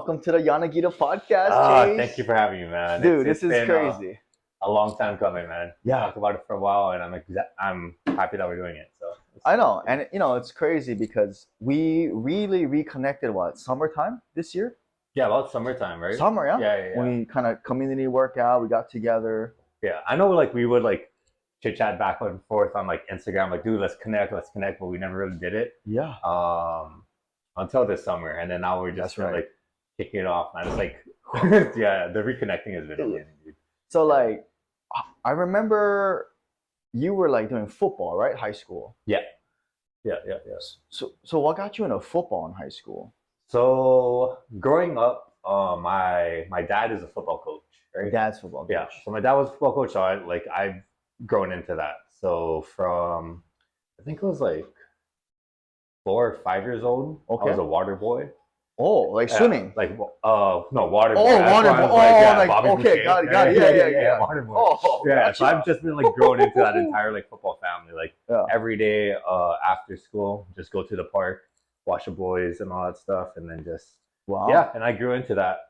welcome to the Yanagida Podcast, Chase. Thank you for having me, man. Dude, It's this is been crazy. A long time coming, man. Yeah. We talked about it for a while, and I'm happy that we're doing it. So I know, and it's crazy because we really reconnected. Summertime this year? yeah, about summertime, right? Summer, yeah. Yeah. We kind of community workout. We got together. Yeah, I know. Like we would like chit chat back and forth on like Instagram, like, dude, let's connect, but we never really did it. Yeah. Until this summer, and then now we're just right. like kicking it off, man. It's like, yeah, the reconnecting has been amazing, dude. So like, I remember you were like doing football, right? High school. Yeah. So what got you into football in high school? So growing up, my dad is a football coach, right? Dad's football coach. Yeah. So my dad was a football coach, so I've grown into that. So from I think it was like 4 or 5 years old, Okay. I was a water boy. Oh, like swimming? Like no, water boy. Oh, That's water why I boy. was like, yeah, like Bobby okay, Boucher. got it. Yeah. Water boy. Oh, Yeah, gotcha. so I've just been like grown into that entire like football family. Like Yeah. every day after school, just go to the park, watch the boys and all that stuff, and then just Wow. yeah, and I grew into that.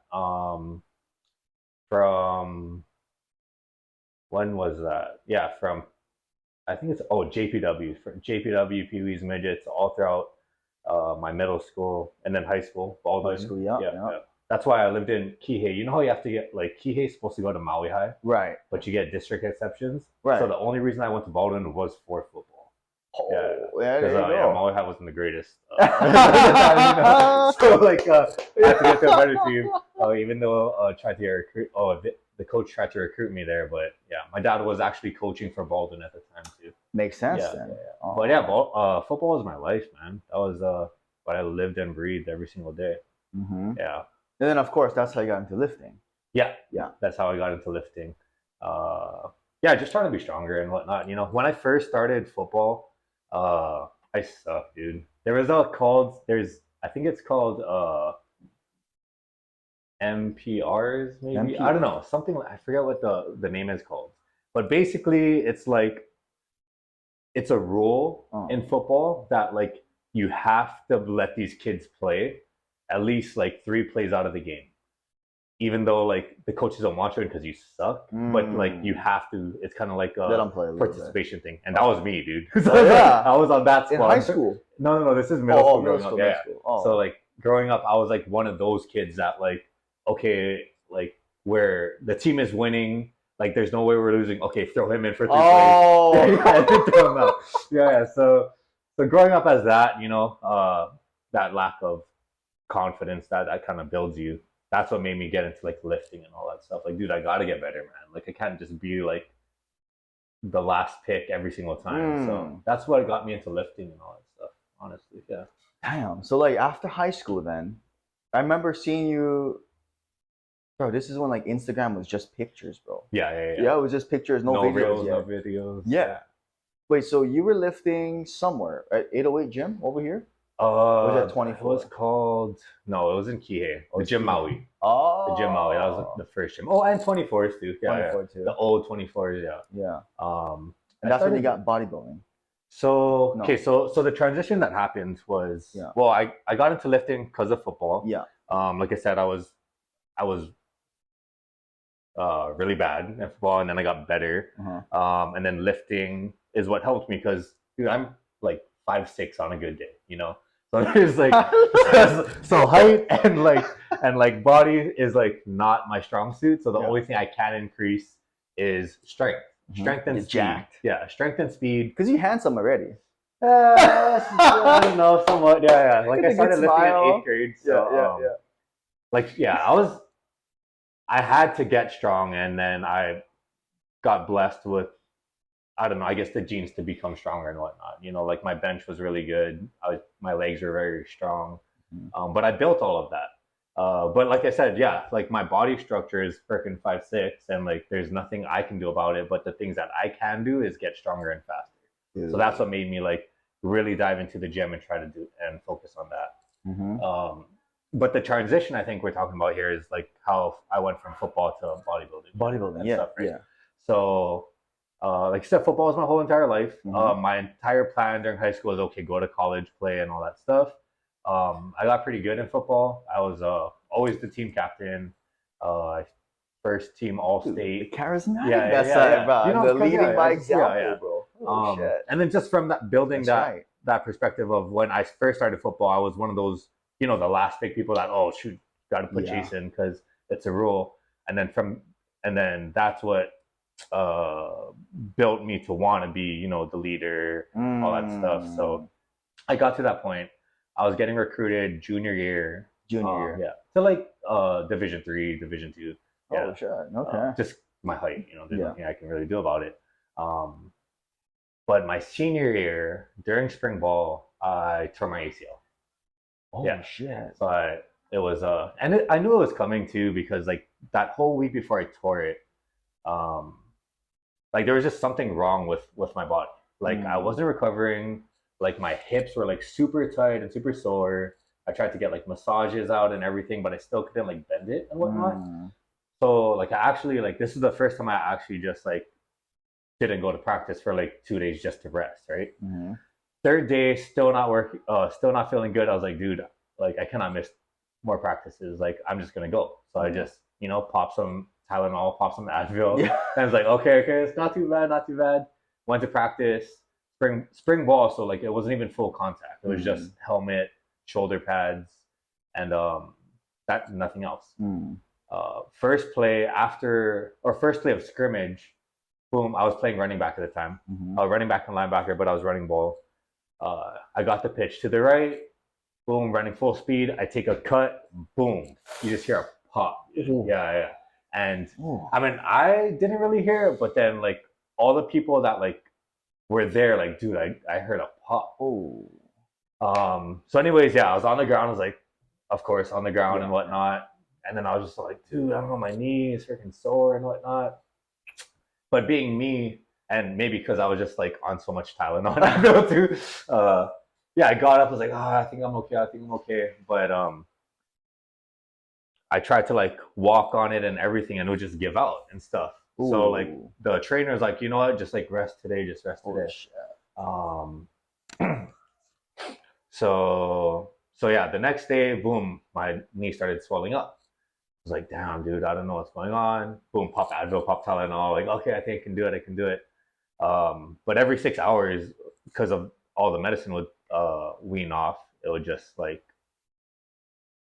From when was that? Yeah, from I think it's JPW, Pee Wee's Midgets, all throughout my middle school and then high school. Baldwin. High school, yeah. That's why I lived in Kihei. You know how you have to get like Kihei's supposed to go to Maui High, Right. but you get district exceptions. Right. So the only reason I went to Baldwin was for football. Oh, Yeah. there you Because go. Maui High wasn't the greatest. So like I had to get to a better team. Even though tried to recruit. The coach tried to recruit me there, but yeah, my dad was actually coaching for Baldwin at the time too. Makes sense Yeah, then. yeah. Oh. But yeah, football was my life, man. That was what I lived and breathed every single day. Mm-hmm. Yeah. And then of course that's how you got into lifting. Yeah. Yeah. That's how I got into lifting. Yeah, just trying to be stronger and whatnot. You know, when I first started football, I sucked, dude. There was I think it's called MPRs, maybe. I don't know, something I forget what the name is called. But basically, it's like it's a rule in football that like you have to let these kids play at least like 3 plays out of the game, even though like the coaches don't want you because you suck. But like you have to. It's kind of like Let them play a little participation thing, and that was me, dude. So yeah. I was on that squad. In high school. No. This is middle school. Middle school. Yeah. Oh. So like growing up, I was like one of those kids that like, okay, like where the team is winning, like there's no way we're losing. Okay, throw him in for 3 plays. Yeah, throw him out. Yeah. So growing up as that, you know, that lack of confidence that kind of builds you. That's what made me get into like lifting and all that stuff. Like, dude, I gotta get better, man. Like, I can't just be like the last pick every single time. So that's what got me into lifting and all that stuff. Honestly, yeah. Damn. So like after high school, then I remember seeing you. Bro, this is when like Instagram was just pictures, bro. Yeah. Yeah, it was just pictures, no videos. Reels, yet. no videos. Yeah. Wait, so you were lifting somewhere at 808 Gym over here? Was that 24? It was called it was in Kihei. The Gym Maui. Oh. The Gym Maui. That was the first gym. Oh, and 24s too. Yeah. 24 too. The old 24s. Yeah. Yeah. And that's when you got bodybuilding. So No. okay, so the transition that happened was I got into lifting because of football. Yeah. Like I said, I was really bad at football, and then I got better. And then lifting is what helped me because dude, I'm like 5'6" on a good day, you know. So there's like so height and like body is like not my strong suit. So the only thing I can increase is strength. Strength and speed. Jacked. Yeah, strength and speed. Because you're handsome already. I don't know, somewhat. Yeah. Like I started lifting in 8th grade. So, I had to get strong, and then I got blessed with, I don't know, I guess the genes to become stronger and whatnot. You know, like my bench was really good. My legs were very strong. But I built all of that. But like I said, yeah, like my body structure is freaking 5'6", and like there's nothing I can do about it. But the things that I can do is get stronger and faster. Yeah. So that's what made me like really dive into the gym and try to do and focus on that. But the transition I think we're talking about here is like how I went from football to bodybuilding. Yeah, stuff, right? yeah. So like I said, football was my whole entire life. My entire plan during high school was okay, go to college, play, and all that stuff. I got pretty good in football. I was always the team captain. First team all state. Charismatic that side, bro. You know, the leading by example, yeah. bro. Oh, shit. And then just from that building That's that perspective of when I first started football, I was one of those, you know, the last big people that, oh shoot, got to put Chace in because it's a rule. And then that's what built me to want to be, you know, the leader, all that stuff. So I got to that point. I was getting recruited junior year, yeah, to like Division 3, Division 2. Yeah. Oh shit. Okay. Just my height, you know, there's nothing I can really do about it. But my senior year during spring ball, I tore my ACL. Oh shit. But it was I knew it was coming too because like that whole week before I tore it, like there was just something wrong with my body. Like I wasn't recovering. Like my hips were like super tight and super sore. I tried to get like massages out and everything, but I still couldn't like bend it and whatnot. So like I actually like this is the first time I actually just like didn't go to practice for like 2 days just to rest, right? Third day, still not feeling good. I was like, dude, like I cannot miss more practices. Like I'm just gonna go. So I just, you know, pop some Tylenol, pop some Advil. And I was like, okay, it's not too bad. Went to practice, spring ball, so like it wasn't even full contact. It was just helmet, shoulder pads, and that nothing else. First play of scrimmage, boom, I was playing running back at the time. Running back and linebacker, but I was running ball. I got the pitch to the right, boom, running full speed. I take a cut, boom. You just hear a pop. Yeah. And I mean, I didn't really hear it, but then like all the people that like were there, like, dude, I heard a pop. So anyways, I was on the ground. I was like, of course, on the ground and whatnot. And then I was just like, dude, I don't know, my knee is freaking sore and whatnot. But being me, and maybe because I was just like on so much Tylenol now too, I got up. I was like, I think I'm okay. But I tried to like walk on it and everything, and it would just give out and stuff. So like the trainer's like, you know what, just like rest today, just rest today. So yeah, the next day, boom, my knee started swelling up. I was like, damn, dude, I don't know what's going on. Boom, pop Advil, pop Tylenol. Like, okay, I think I can do it. But every 6 hours, because of all the medicine would wean off, it would just like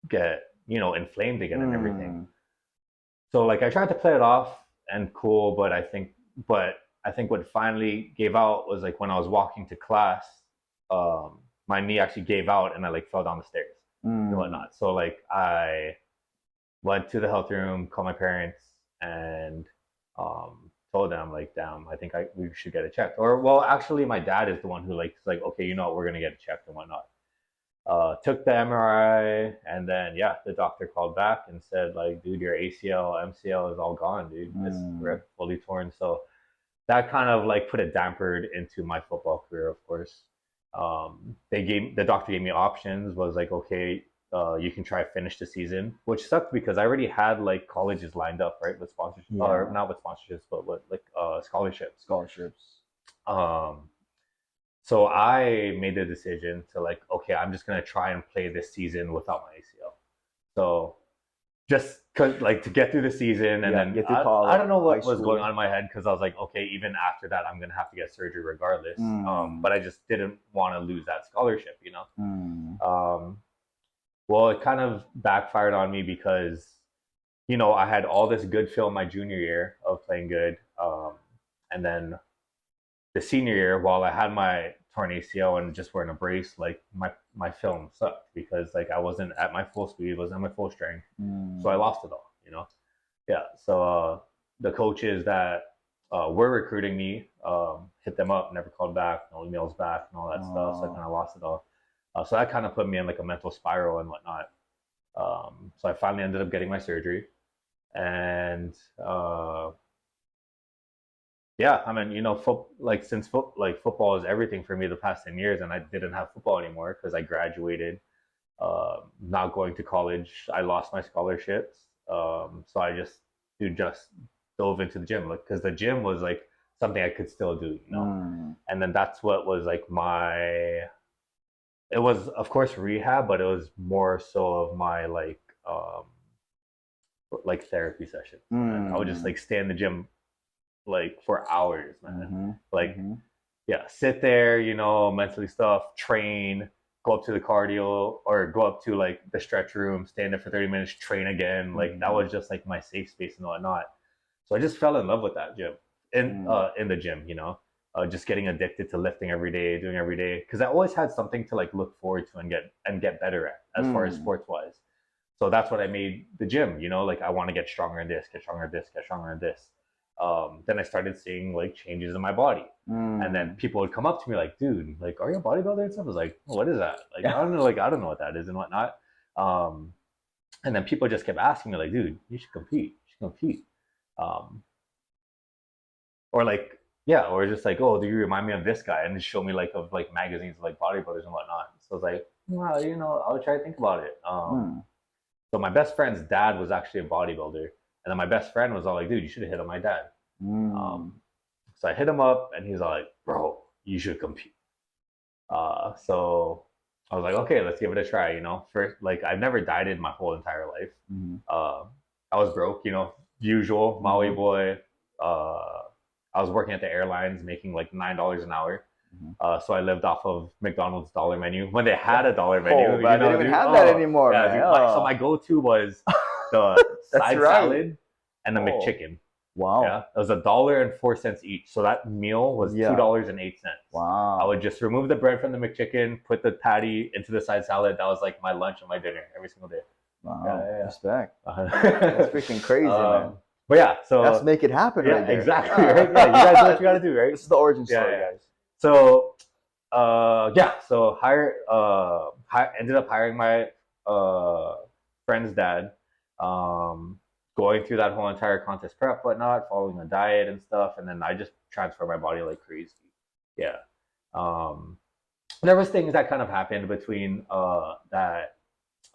get, you know, inflamed again and everything. So like I tried to play it off and cool, but I think what finally gave out was like when I was walking to class, my knee actually gave out and I like fell down the stairs and whatnot. So like I went to the health room, called my parents, and told them like, damn, I think we should get it checked. Or well, actually, my dad is the one who like is like, okay, you know what, we're gonna get it checked and whatnot. Took the MRI, and then the doctor called back and said like, dude, your ACL, MCL is all gone, dude. It's ripped, fully torn. So that kind of like put a damper into my football career, of course. The doctor gave me options. Was like, okay, you can try finish the season, which sucked because I already had like colleges lined up, right, with sponsorships, or not with sponsorships, but with like scholarships. So I made the decision to like, okay, I'm just gonna try and play this season without my ACL. So just cause like to get through the season and then get through I don't know what was going on in my head because I was like, okay, even after that, I'm gonna have to get surgery regardless. But I just didn't want to lose that scholarship, you know. Well, it kind of backfired on me because, you know, I had all this good film my junior year of playing good, and then the senior year, while I had my torn ACL and just wearing a brace, like my film sucked because like I wasn't at my full speed, wasn't at my full strength, so I lost it all, you know. So the coaches that were recruiting me hit them up, never called back, no emails back, and all that stuff. So I kind of lost it all. So that kind of put me in like a mental spiral and whatnot. So I finally ended up getting my surgery, and I mean, you know, football is everything for me the past 10 years, and I didn't have football anymore because I graduated, not going to college. I lost my scholarships, so I just dove into the gym, like because the gym was like something I could still do, you know. And then that's what was like it was of course rehab, but it was more so of my like like therapy sessions. I would just like stay in the gym like for hours, man. Like yeah, sit there, you know, mentally stuff, train, go up to the cardio or go up to like the stretch room, stand there for 30 minutes, train again. Like that was just like my safe space and whatnot. So I just fell in love with that gym in the gym, you know, just getting addicted to lifting every day, doing every day. Because I always had something to like look forward to and get better at as far as sports wise. So that's what I made the gym, you know, like I want to get stronger in this, get stronger in this, get stronger in this. Then I started seeing like changes in my body. And then people would come up to me like, dude, like, are you a bodybuilder and stuff? I was like, what is that? Like, I don't know what that is and whatnot. And then people just kept asking me like, dude, you should compete. You should compete. Or like, yeah, or just like, oh, do you remind me of this guy? And just show me like of like magazines of like bodybuilders and whatnot. So I was like, well, you know, I'll try to think about it. So my best friend's dad was actually a bodybuilder. And then my best friend was all like, dude, you should have hit up my dad. So I hit him up and he's all like, bro, you should compete. So I was like, okay, let's give it a try, you know. First, like I've never dieted my whole entire life. I was broke, you know, usual Maui boy. I was working at the airlines making like $9 an hour. So I lived off of McDonald's dollar menu when they had a dollar menu. Oh, man, they don't even have that anymore. Yeah, man. So my go-to was the side salad and the McChicken. Wow. Yeah, it was $1.04 each. So that meal was $2.08. Wow. I would just remove the bread from the McChicken, put the patty into the side salad. That was like my lunch and my dinner every single day. Wow. Yeah. Respect. That's freaking crazy, man. But yeah, so let's make it happen. Yeah, right there. exactly. Right? Yeah, you guys know what you got to do, right? This is the origin story, guys. So, so ended up hiring my friend's dad. Going through that whole entire contest prep, whatnot, following a diet and stuff, and then I just transferred my body like crazy. Yeah. There was things that kind of happened between that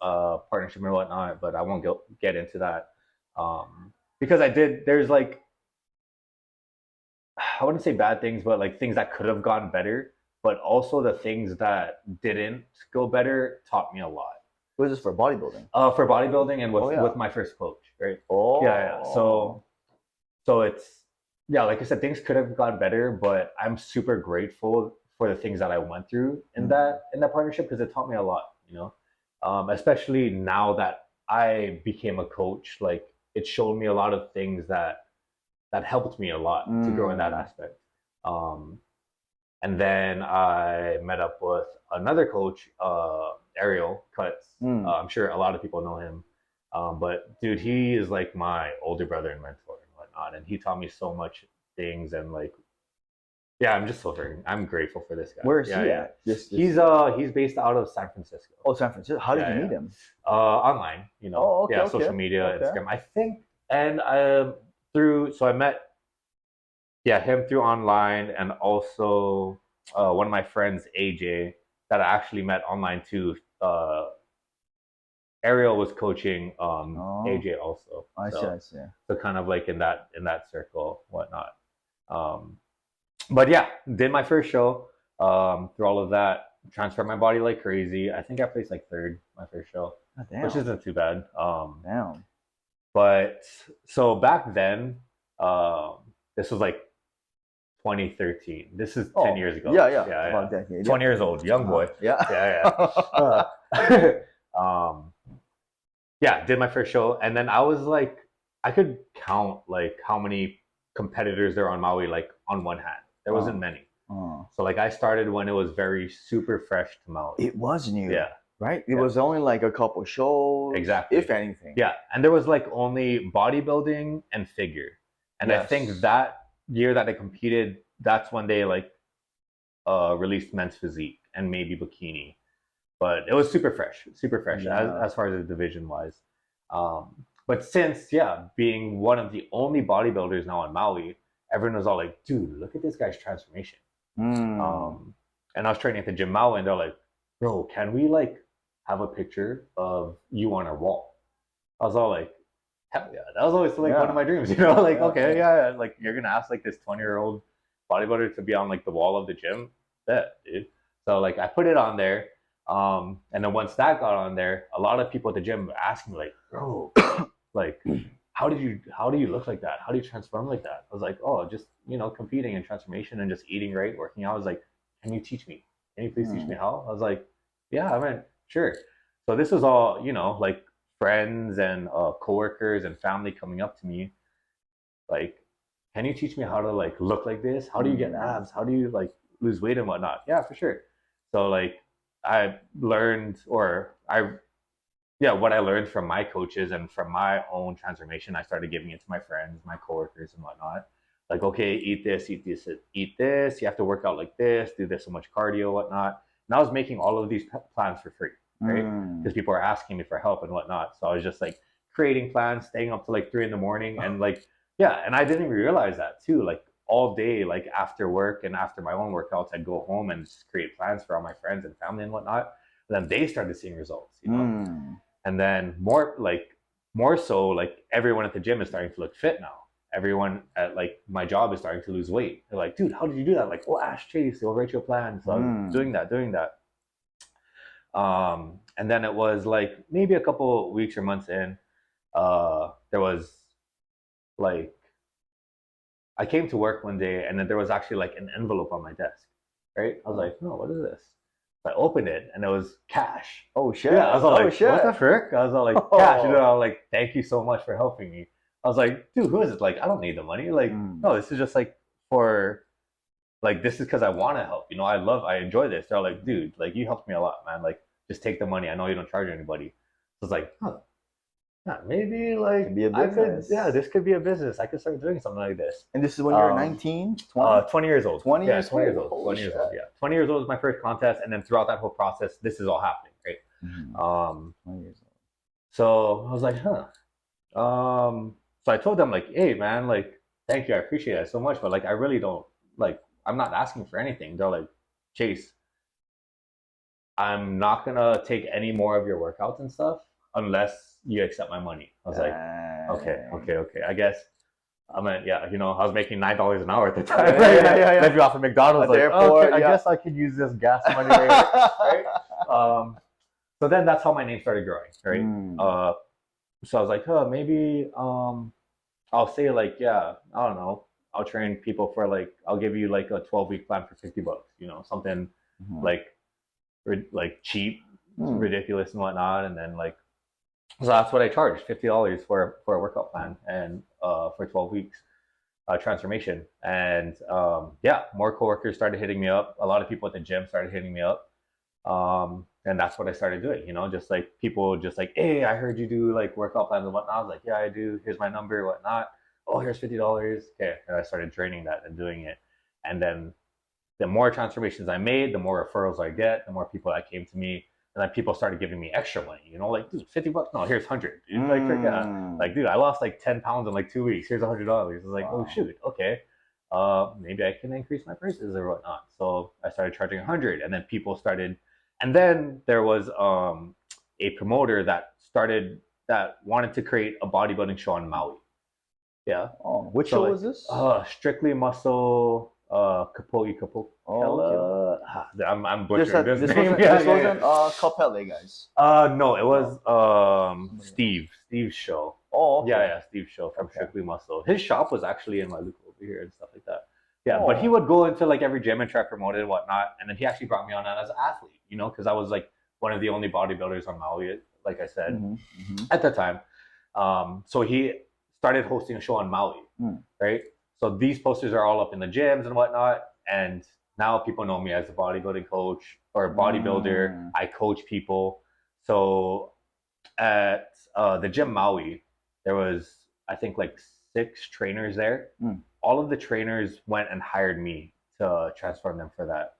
partnership and whatnot, but I won't get into that. Because there's like, I wouldn't say bad things, but like things that could have gone better, but also the things that didn't go better taught me a lot. Was this for bodybuilding? For bodybuilding and with my first coach, right? Oh. Yeah. So it's, like I said, things could have gone better, but I'm super grateful for the things that I went through in that partnership because it taught me a lot, you know? Especially now that I became a coach, like it showed me a lot of things that helped me a lot to grow in that aspect. And then I met up with another coach, Ariel Cuts. I'm sure a lot of people know him. But dude, he is like my older brother and mentor and whatnot. And he taught me so much things and like, I'm grateful for this guy. Where is he at? He's based out of San Francisco. Oh, San Francisco. How did you meet him? Online, you know. Social media, Instagram. I think, and so I met him through online, and also one of my friends, AJ, that I actually met online too. Ariel was coaching AJ also. I see. So kind of like in that circle, whatnot. But yeah, did my first show. Through all of that, transferred my body like crazy. I think I placed like third my first show, which isn't too bad. Damn. But so back then, this was like 2013. This is 10 years ago. Yeah. About a decade. 20 years old, young boy. Did my first show, and then I was like, I could count like how many competitors there are on Maui, like on one hand. There wasn't many. So like I started when it was very super fresh to Maui. It was new. Yeah. Right? It was only like a couple shows. Exactly. If anything. Yeah. And there was like only bodybuilding and figure. And I think that year that I competed, that's when they like released men's physique and maybe bikini. But it was super fresh as far as the division wise. But since, being one of the only bodybuilders now on Maui, everyone was all like, dude, look at this guy's transformation. And I was training at the gym Maui, and they're like, bro, can we like have a picture of you on our wall? I was all like, hell yeah. That was always like one of my dreams, you know? Like, like you're going to ask like this 20-year-old bodybuilder to be on like the wall of the gym? Bet, dude. So like I put it on there. And then once that got on there, a lot of people at the gym were asking me like, bro, like, how do you look like that? How do you transform like that? I was like, oh, just, competing in transformation and just eating right, working out. I was like, can you teach me? Can you please teach me how? I was like, yeah, I mean, sure. So this was all, like friends and coworkers and family coming up to me, like, can you teach me how to like look like this? How do you get abs? How do you like lose weight and whatnot? Yeah, for sure. So like I learned, or I yeah, what I learned from my coaches and from my own transformation, I started giving it to my friends, my coworkers, and whatnot. Like, okay, eat this, eat this, eat this. You have to work out like this, do this so much cardio, whatnot. And I was making all of these plans for free, right? Because people are asking me for help and whatnot. So I was just like creating plans, staying up to like 3 in the morning, and like, yeah. And I didn't even realize that too. Like all day, like after work and after my own workouts, I'd go home and just create plans for all my friends and family and whatnot. And then they started seeing results, and then more so, like everyone at the gym is starting to look fit now. Everyone at like my job is starting to lose weight. They're like, dude, how did you do that? Like, oh, ask Chace, they'll write you a plan. So I was doing that. And then it was like maybe a couple weeks or months in, there was like, I came to work one day and then there was actually like an envelope on my desk, right? I was like, no, what is this? I opened it and it was cash. Oh shit! Yeah, I was all like, shit. what the frick? I was all like, cash. And then I was like, thank you so much for helping me. I was like, dude, who is it? Like, I don't need the money. Like, no, this is just like for, like, this is because I want to help. I enjoy this. They're like, dude, like, you helped me a lot, man. Like, just take the money. I know you don't charge anybody. So it's like, huh, yeah, maybe like Could be a business. this could be a business. I could start doing something like this. And this is when you're 19, 20? 20 years old. 20 yeah, years 20 years old. old. 20 years old. Yeah, 20 years old was my first contest, and then throughout that whole process, this is all happening, right? 20 years old. So I was like, huh. So I told them like, hey man, like, thank you, I appreciate it so much, but like, I really don't like. I'm not asking for anything. They're like, Chace, I'm not gonna take any more of your workouts and stuff unless you accept my money. I was like, okay. I guess I mean, yeah, I was making $9 an hour at the time. Yeah. Maybe off of McDonald's, At like, the airport, okay, I guess I could use this gas money, right? So then that's how my name started growing, right? So I was like, oh, maybe I'll say like, yeah, I don't know, I'll train people for like, I'll give you like a 12-week plan for $50, something like cheap, ridiculous and whatnot, and then like, so that's what I charged, $50 for a workout plan, and for 12 weeks transformation. And yeah, more coworkers started hitting me up. A lot of people at the gym started hitting me up. And that's what I started doing, just like people just like, hey, I heard you do like workout plans and whatnot. I was like, yeah, I do. Here's my number, whatnot. Oh, here's $50. Okay. And I started training that and doing it. And then the more transformations I made, the more referrals I get, the more people that came to me. And then people started giving me extra money, like, dude, $50. No, here's 100. Dude. Like, dude, I lost like 10 pounds in like 2 weeks. Here's $100. I was like, wow. Oh shoot, okay. Maybe I can increase my prices or whatnot. So I started charging 100, and then people started, and then there was a promoter that wanted to create a bodybuilding show on Maui. Yeah. Oh, which show was this? Strictly Muscle. Kapoi. Oh, okay. I'm butchering this name. This wasn't Capelle, guys. No, it was Steve's show. Oh, okay. Yeah, Steve's show from Strictly Muscle. His shop was actually in Maluku over here and stuff like that. Yeah, but he would go into like every gym and try to promote it and whatnot. And then he actually brought me on as an athlete, because I was like one of the only bodybuilders on Maui, like I said, at the time. So he started hosting a show on Maui, right? So these posters are all up in the gyms and whatnot. And now people know me as a bodybuilding coach or a bodybuilder. I coach people. So at the gym Maui, there was, I think, like 6 trainers there. All of the trainers went and hired me to transform them for that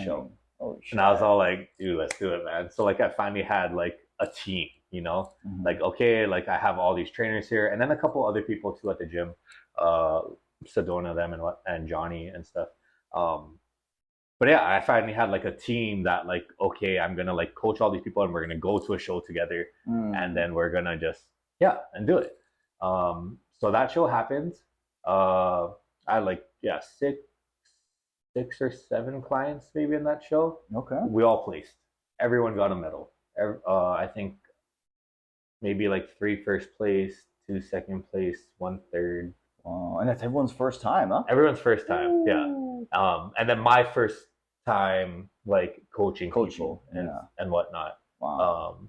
show. Oh, and I was all like, dude, let's do it, man. So like I finally had like a team, like, okay, like I have all these trainers here, and then a couple other people too at the gym, Sedona, them and Johnny and stuff. But yeah, I finally had like a team that like, okay, I'm gonna like coach all these people, and we're gonna go to a show together, and then we're gonna just and do it. So that show happened. I had like six or 7 clients maybe in that show. Okay. We all placed. everyone got a medal. I think maybe like 3 first place, 2 second place, 1 third. And that's everyone's first time, huh? Everyone's first time, Ooh. yeah. And then my first time like coaching people yeah. and whatnot. Wow.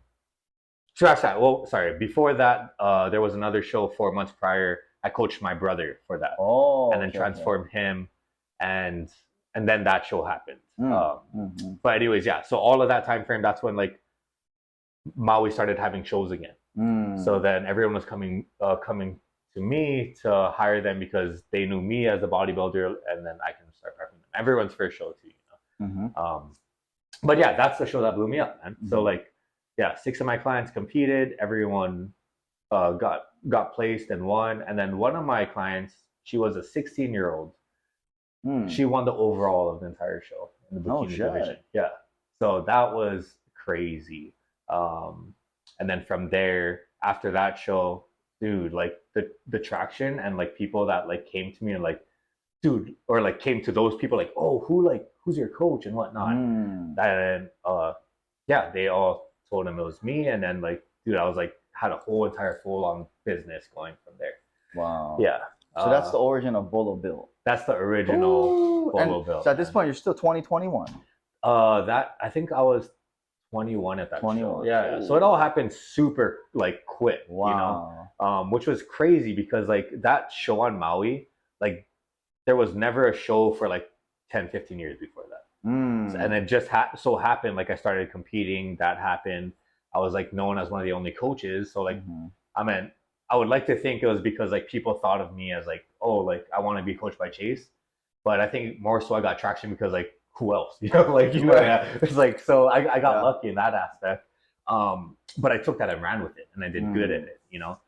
Scratch that. Well, sorry. Before that, there was another show 4 months prior. I coached my brother for that, and then transformed him, and then that show happened. But anyways, yeah. So all of that time frame, that's when like Maui started having shows again. So then everyone was coming to me to hire them because they knew me as a bodybuilder, and then I can start prepping them. Everyone's first show too, you know. But yeah, that's the show that blew me up, man. So like, yeah, 6 of my clients competed. Everyone got placed and won. And then one of my clients, she was a 16-year-old. She won the overall of the entire show in the bikini division. Yeah, so that was crazy. And then from there, after that show, dude, like the traction and like people that like came to me and like, dude, or like came to those people like, oh, who's your coach and whatnot. And yeah, they all told him it was me. And then like, dude, I was like, had a whole entire full on business going from there. Wow. Yeah. So that's the origin of Bolo Bill. That's the original Bolo Bill. So at this point, you're still 21. That I think I was 21 at that 21. Show. Yeah. So it all happened super like quick. Wow. You know, which was crazy because like that show on Maui, like there was never a show for like 10, 15 years before that. And it just so happened like I started competing. That happened. I was like known as one of the only coaches. So like, I mean, I would like to think it was because like people thought of me as like, oh, like I want to be coached by Chace. But I think more so I got traction because like, who else? You know, like, you know, it's like, so I got lucky in that aspect. But I took that and ran with it and I did good at it, you know?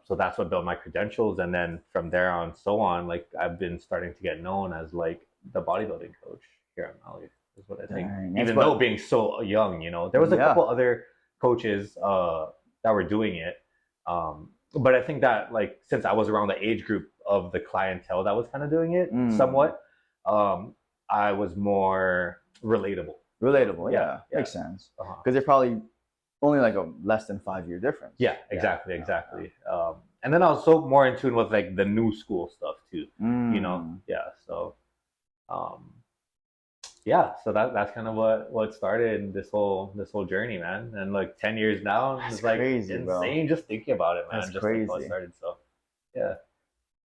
So that's what built my credentials. And then from there on, so on, like I've been starting to get known as like the bodybuilding coach here in Maui is what I think. Even though being so young, you know, there was a couple other coaches that were doing it. But I think that like, since I was around the age group of the clientele that was kind of doing it somewhat, I was more relatable. Yeah. Makes sense. Because they're probably only like a less than 5-year difference. Yeah, exactly. And then I was so more in tune with like the new school stuff too, you know? Yeah. So, yeah, so that's kind of what started this whole journey, man. And like 10 years now, it's like crazy, insane, bro. Just thinking about it, man. That's just crazy. Like how it started. So, yeah.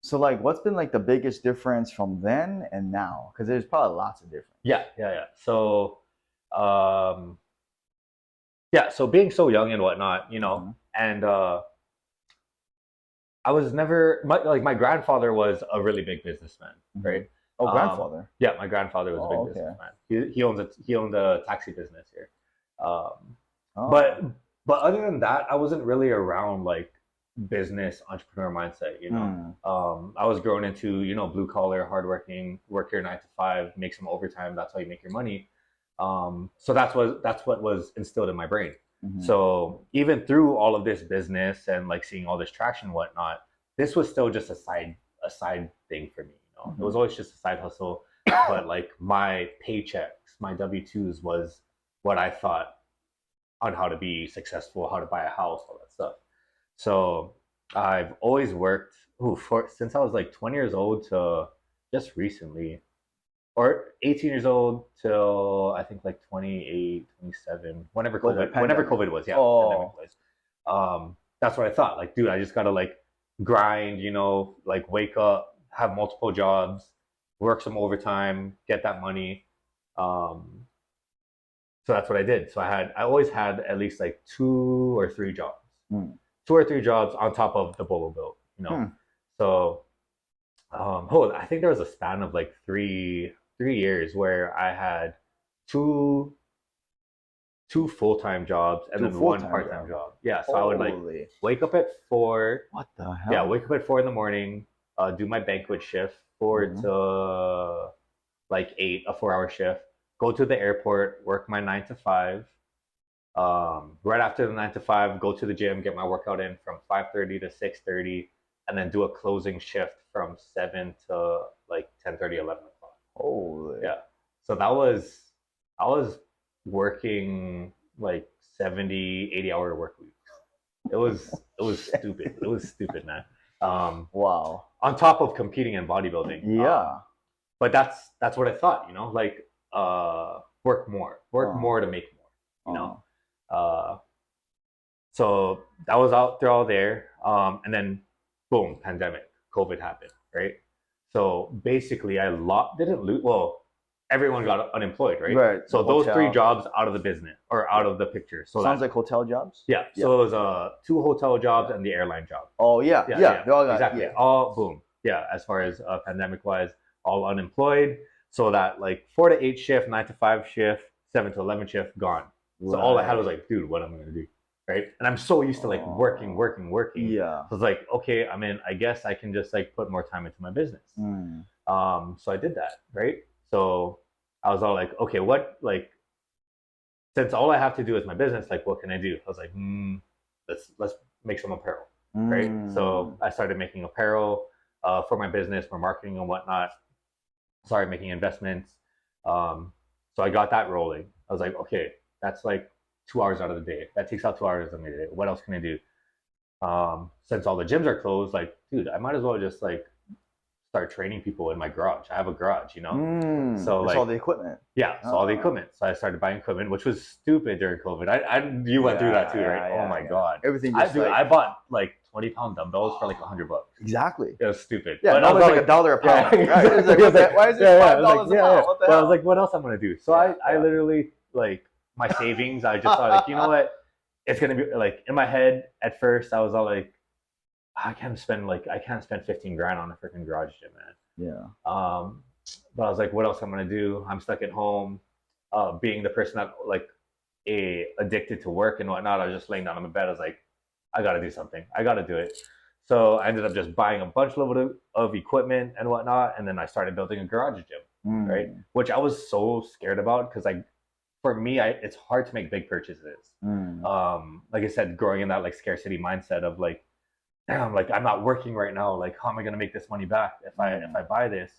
So like, what's been like the biggest difference from then and now? Because there's probably lots of difference. Yeah. So, so being so young and whatnot, you know, and I was never my grandfather was a really big businessman, right? Oh, grandfather. Yeah, my grandfather was a big businessman. He owned a taxi business here. But other than that, I wasn't really around like business entrepreneur mindset, you know. I was growing into, you know, blue collar, hardworking, work your 9 to 5, make some overtime. That's how you make your money. So that's what was instilled in my brain. So even through all of this business and like seeing all this traction and whatnot, this was still just a side thing for me. You know, it was always just a side hustle. But like my paychecks, my W-2s was what I thought on how to be successful, how to buy a house, all that stuff. So I've always worked since I was like 20 years old to just recently, or 18 years old till I think like 28, 27, whenever COVID was, pandemic was. That's what I thought. Like, dude, I just gotta like grind, you know, like wake up, have multiple jobs, work some overtime, get that money. So that's what I did. So I always had at least like 2 or 3 jobs. 2 or 3 jobs on top of the Bolo Bill, you know. So I think there was a span of like 3 years where I had 2 full-time jobs and then 1 part-time job. Yeah, so I would like wake up at 4. What the hell? Yeah, wake up at 4 in the morning, do my banquet shift, 4 to like 8, a 4-hour shift. Go to the airport, work my 9 to 5. Right after the 9 to 5, go to the gym, get my workout in from 5:30 to 6:30, and then do a closing shift from 7 to like 10:30, 11 o'clock. Holy. Yeah. So I was working like 70, 80-hour work weeks. It was stupid. It was stupid, man. Wow. On top of competing in bodybuilding. Yeah. But that's what I thought, you know, like work more to make more, you know. So that was out there all there, and then boom, pandemic, COVID happened, right? So basically, didn't lose. Well, everyone got unemployed, right? Right. So those 3 jobs out of the business or out of the picture. So sounds like hotel jobs. Yeah. So it was 2 hotel jobs and the airline job. Oh yeah. They all got exactly. Yeah. All boom. Yeah. As far as pandemic wise, all unemployed. So that like 4 to 8 shift, 9 to 5 shift, 7 to 11 shift gone. Right. So all I had was like, dude, what am I gonna do? Right. And I'm so used to like working. Yeah. So it's like, okay, I mean, I guess I can just like put more time into my business. So I did that, right? So I was all like, okay, what, like, since all I have to do is my business, like, what can I do? I was like, let's make some apparel, right? So I started making apparel for my business, for marketing and whatnot. Started making investments. So I got that rolling. I was like, okay, that's like 2 hours out of the day. That takes out 2 hours of my day. What else can I do? Since all the gyms are closed, like, dude, I might as well just like start training people in my garage. I have a garage, you know. So it's like all the equipment. Yeah, so all the equipment. So I started buying equipment, which was stupid during COVID. You went through that too, right? Oh my god, everything. I bought like 20-pound dumbbells for like $100. Exactly. It was stupid. Yeah, now there's like $1 a pound. Right? It's like, why is it $5 a pound? What the hell? I was like, what else I'm gonna do? So I literally like my savings. I just thought like, you know what? It's gonna be like in my head at first. I was all like, I can't spend 15 grand on a freaking garage gym, man. Yeah. But I was like, what else I'm gonna do? I'm stuck at home, being the person that like addicted to work and whatnot. I was just laying down on my bed. I was like, I gotta do something. I gotta do it. So I ended up just buying a bunch of equipment and whatnot, and then I started building a garage gym, right? Which I was so scared about because for me, it's hard to make big purchases. Like I said, growing in that like scarcity mindset of like, damn, like I'm not working right now. Like, how am I gonna make this money back if I buy this?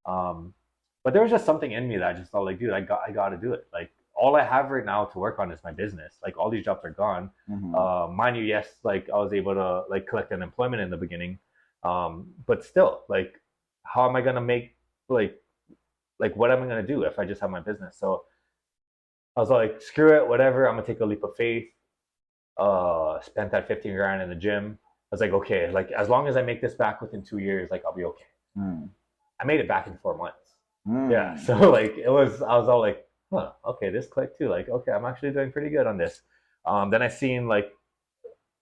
But there was just something in me that I just thought like, dude, I got to do it. Like all I have right now to work on is my business. Like all these jobs are gone. Mind you, yes, like I was able to like collect unemployment in the beginning, but still, like, how am I gonna make like what am I gonna do if I just have my business? So I was like, screw it, whatever. I'm gonna take a leap of faith. Spent that 15 grand in the gym. I was like, okay, like as long as I make this back within 2 years, like I'll be okay. I made it back in 4 months. Yeah, so like I was all like, huh, okay, this clicked too. Like, okay, I'm actually doing pretty good on this. Then I seen like,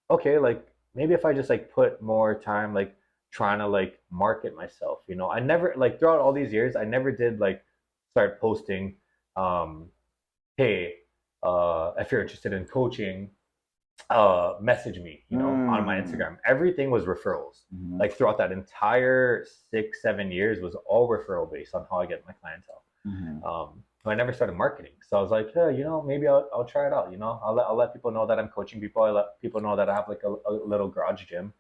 okay, like maybe if I just like put more time like trying to like market myself, you know, I never like throughout all these years, I never did like start posting, hey, if you're interested in coaching, message me, you know, on my Instagram. Everything was referrals. Like throughout that entire 6-7 years was all referral based on how I get my clientele. I never started marketing, so I was like, yeah, you know, maybe I'll try it out. You know, I'll let people know that I'm coaching people. I let people know that I have like a little garage gym.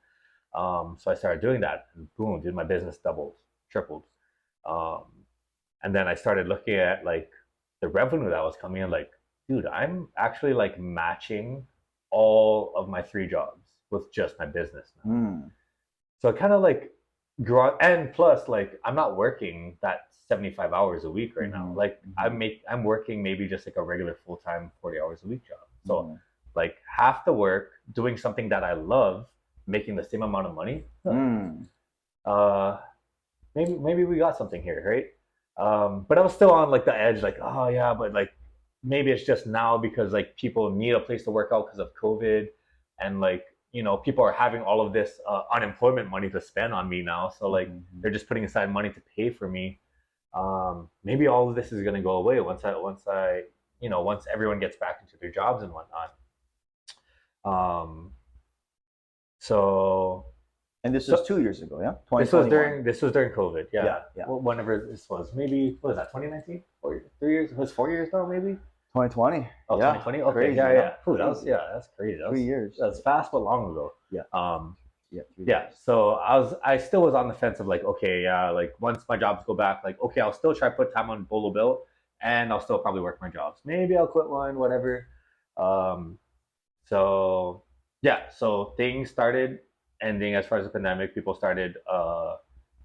So I started doing that, and boom, dude, my business doubled, tripled. And then I started looking at like the revenue that was coming in. Like, dude, I'm actually like matching all of my 3 jobs with just my business now. So I kind of like grew up, and plus like I'm not working that 75 hours a week right now. Like I'm working maybe just like a regular full-time 40 hours a week job. So like half the work doing something that I love, making the same amount of money. Maybe we got something here, right? But I was still on like the edge, like, oh yeah, but like maybe it's just now because like people need a place to work out because of COVID, and like, you know, people are having all of this unemployment money to spend on me now, so like they're just putting aside money to pay for me. Maybe all of this is gonna go away once I you know, once everyone gets back into their jobs and whatnot. So and this was 2 years ago, yeah. This was during COVID, yeah. Well, whenever this was, maybe what was that, 2019? 3 years? It was 4 years now, maybe. 2020. Oh, yeah. 2020. Okay, crazy, yeah. Ooh, that's crazy. 3 years. That's fast, but long ago. Yeah. 3 years. So I still was on the fence of like, okay, yeah, like once my jobs go back, like okay, I'll still try to put time on Bolo Built, and I'll still probably work my jobs. Maybe I'll quit one, whatever. Um, so yeah, so things started ending as far as the pandemic. People started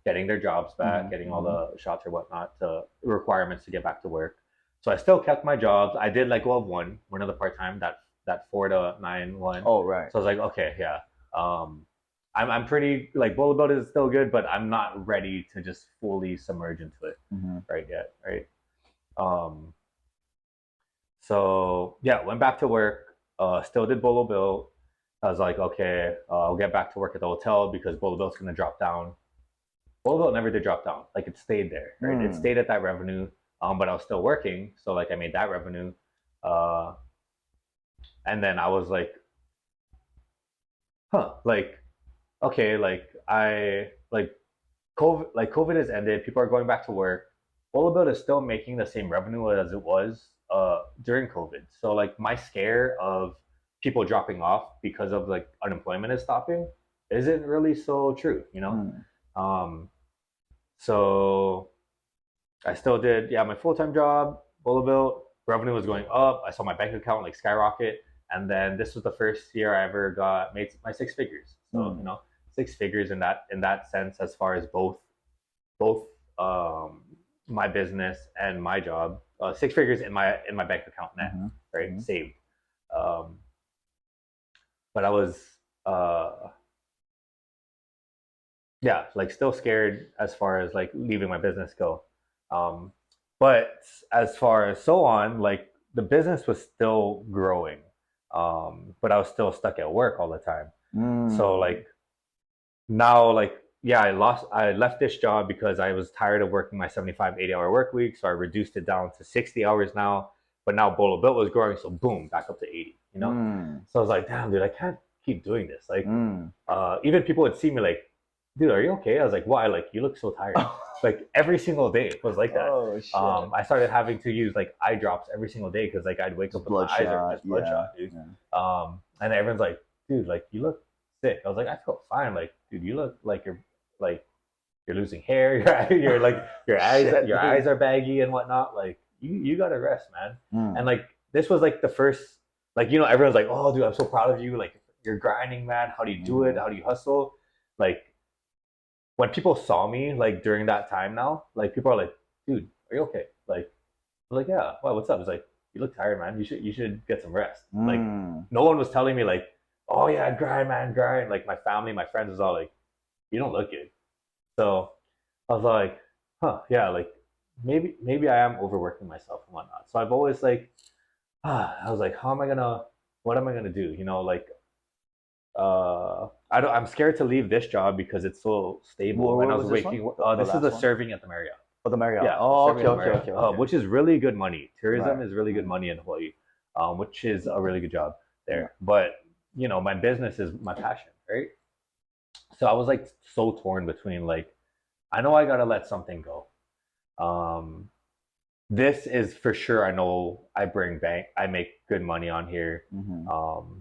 getting their jobs back, getting all the shots or whatnot, requirements to get back to work. So I still kept my jobs. I did let go of one of the part time, that 4 to 9 one. Oh, right. So I was like, okay, yeah. I'm pretty like Bola Boat is still good, but I'm not ready to just fully submerge into it right yet, right? Um, so yeah, went back to work. Still did Bolo Bill. I was like, okay, I'll get back to work at the hotel because Bolo Bill's gonna drop down. Bolo Bill never did drop down. Like it stayed there, right? It stayed at that revenue. But I was still working, so like I made that revenue. And then I was like, okay, like I like COVID has ended. People are going back to work. Bullabit is still making the same revenue as it was during COVID. So like my scare of people dropping off because of like unemployment is stopping isn't really so true, you know. So I still did my full time job. Bullabit revenue was going up. I saw my bank account like skyrocket, and then this was the first year I ever made my 6 figures. So you know, 6 figures in that sense, as far as both my business and my job. 6 figures in my bank account net, right? Saved. But I was like still scared as far as like leaving my business go. But as far as so on, like the business was still growing. But I was still stuck at work all the time. So like now, like I left this job because I was tired of working my 75, 80-hour work week. So I reduced it down to 60 hours now. But now Bolo Bill was growing, so boom, back up to 80, you know? So I was like, damn, dude, I can't keep doing this. Like, even people would see me like, dude, are you okay? I was like, why? Like, you look so tired. Like every single day was like that. Oh, shit. I started having to use like eye drops every single day because like I'd wake up with my eyes are just bloodshot, dude. Yeah. And everyone's like, dude, like you look sick. I was like, I feel fine. Like, dude, you look like you're losing hair. You're like your eyes are baggy and whatnot. Like you gotta rest, man. And like this was like the first, like, you know, everyone's like, oh, dude, I'm so proud of you. Like you're grinding, man. How do you do it? How do you hustle? Like when people saw me like during that time now, like people are like, dude, are you okay? Like I'm like, yeah, wow, what's up? It's like, you look tired, man. You should get some rest. Like no one was telling me like, oh yeah, grind, man, grind. Like my family, my friends was all like, you don't look good. So I was like, yeah, like maybe I am overworking myself and whatnot. So I've always like, I was like, what am I gonna do? You know, like I'm scared to leave this job because it's so stable. When I was waking, this is the serving at the Marriott. Oh, the Marriott. Yeah. Oh, okay. Which is really good money. Tourism is really good money in Hawaii, which is a really good job there. Yeah. But you know, my business is my passion, right? So I was like so torn between like, I know I gotta let something go. This is for sure. I know I make good money on here.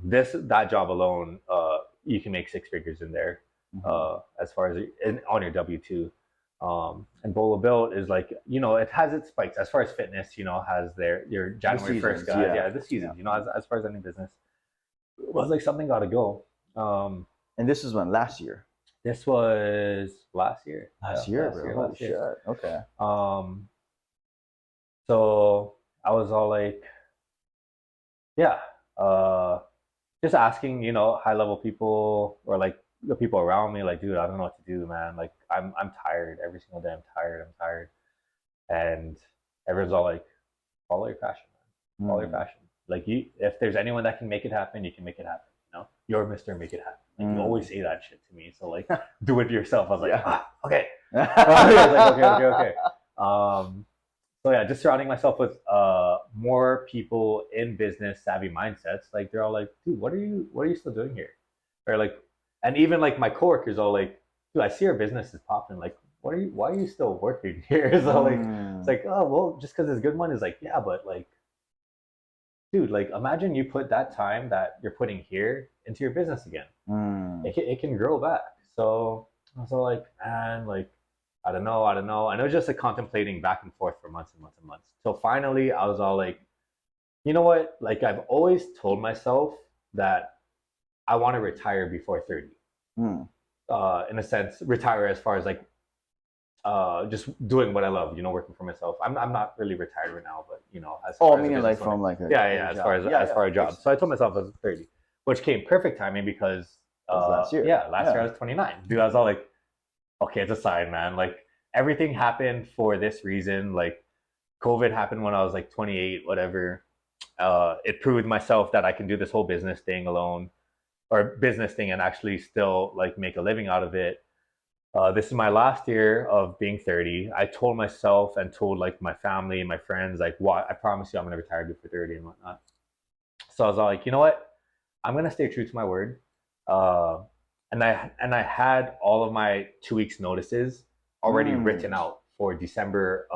That job alone, you can make 6 figures in there, as far as on your W-2. And Bola Bill is like, you know, it has its spikes as far as fitness, you know, has your January 1st guys, the season, you know, as far as any business. It was like something gotta go. And this is when last year. This was last year. Last year. Shit. Okay. So I was all like, yeah, just asking, you know, high level people or like the people around me, like, dude, I don't know what to do, man. Like, I'm tired every single day. I'm tired. And everyone's all like, follow your passion, man. Follow your passion. Like, if there's anyone that can make it happen, you can make it happen. You know, you're Mr. Make It Happen. Like, you always say that shit to me. So like, do it yourself. I was like, okay. I was like, okay. So yeah, just surrounding myself with more people in business savvy mindsets. Like they're all like, dude, what are you still doing here? Or like, and even like my coworkers all like, dude, I see your business is popping. Like, why are you still working here? So like, it's like, oh well, just because it's good money. Is like, yeah, but like, dude, like imagine you put that time that you're putting here into your business again. It can grow back. So I was all like, man, like I don't know. And it was just like contemplating back and forth for months and months and months. So finally, I was all like, you know what? Like I've always told myself that I want to retire before 30. Hmm. In a sense, retire as far as like just doing what I love, working for myself. I'm not really retired right now, but as Oh, far I as a mean, like business owner. from like a Yeah, as job. far as Yeah, as far as jobs. makes So I sense. told myself I was 30, which came perfect timing because That was last year. yeah, last year I Yeah. was 29. Dude, I was all like, okay, it's a sign, man. Like everything happened for this reason. Like COVID happened when I was like 28, whatever. It proved myself that I can do this whole business thing alone or business thing and actually still like make a living out of it. This is my last year of being 30. I told myself and told like my family and my friends, like, what I promise you I'm gonna retire before 30 and whatnot. So I was like, you know what? I'm gonna stay true to my word. Uh, and I had all of my 2 weeks notices already written out for December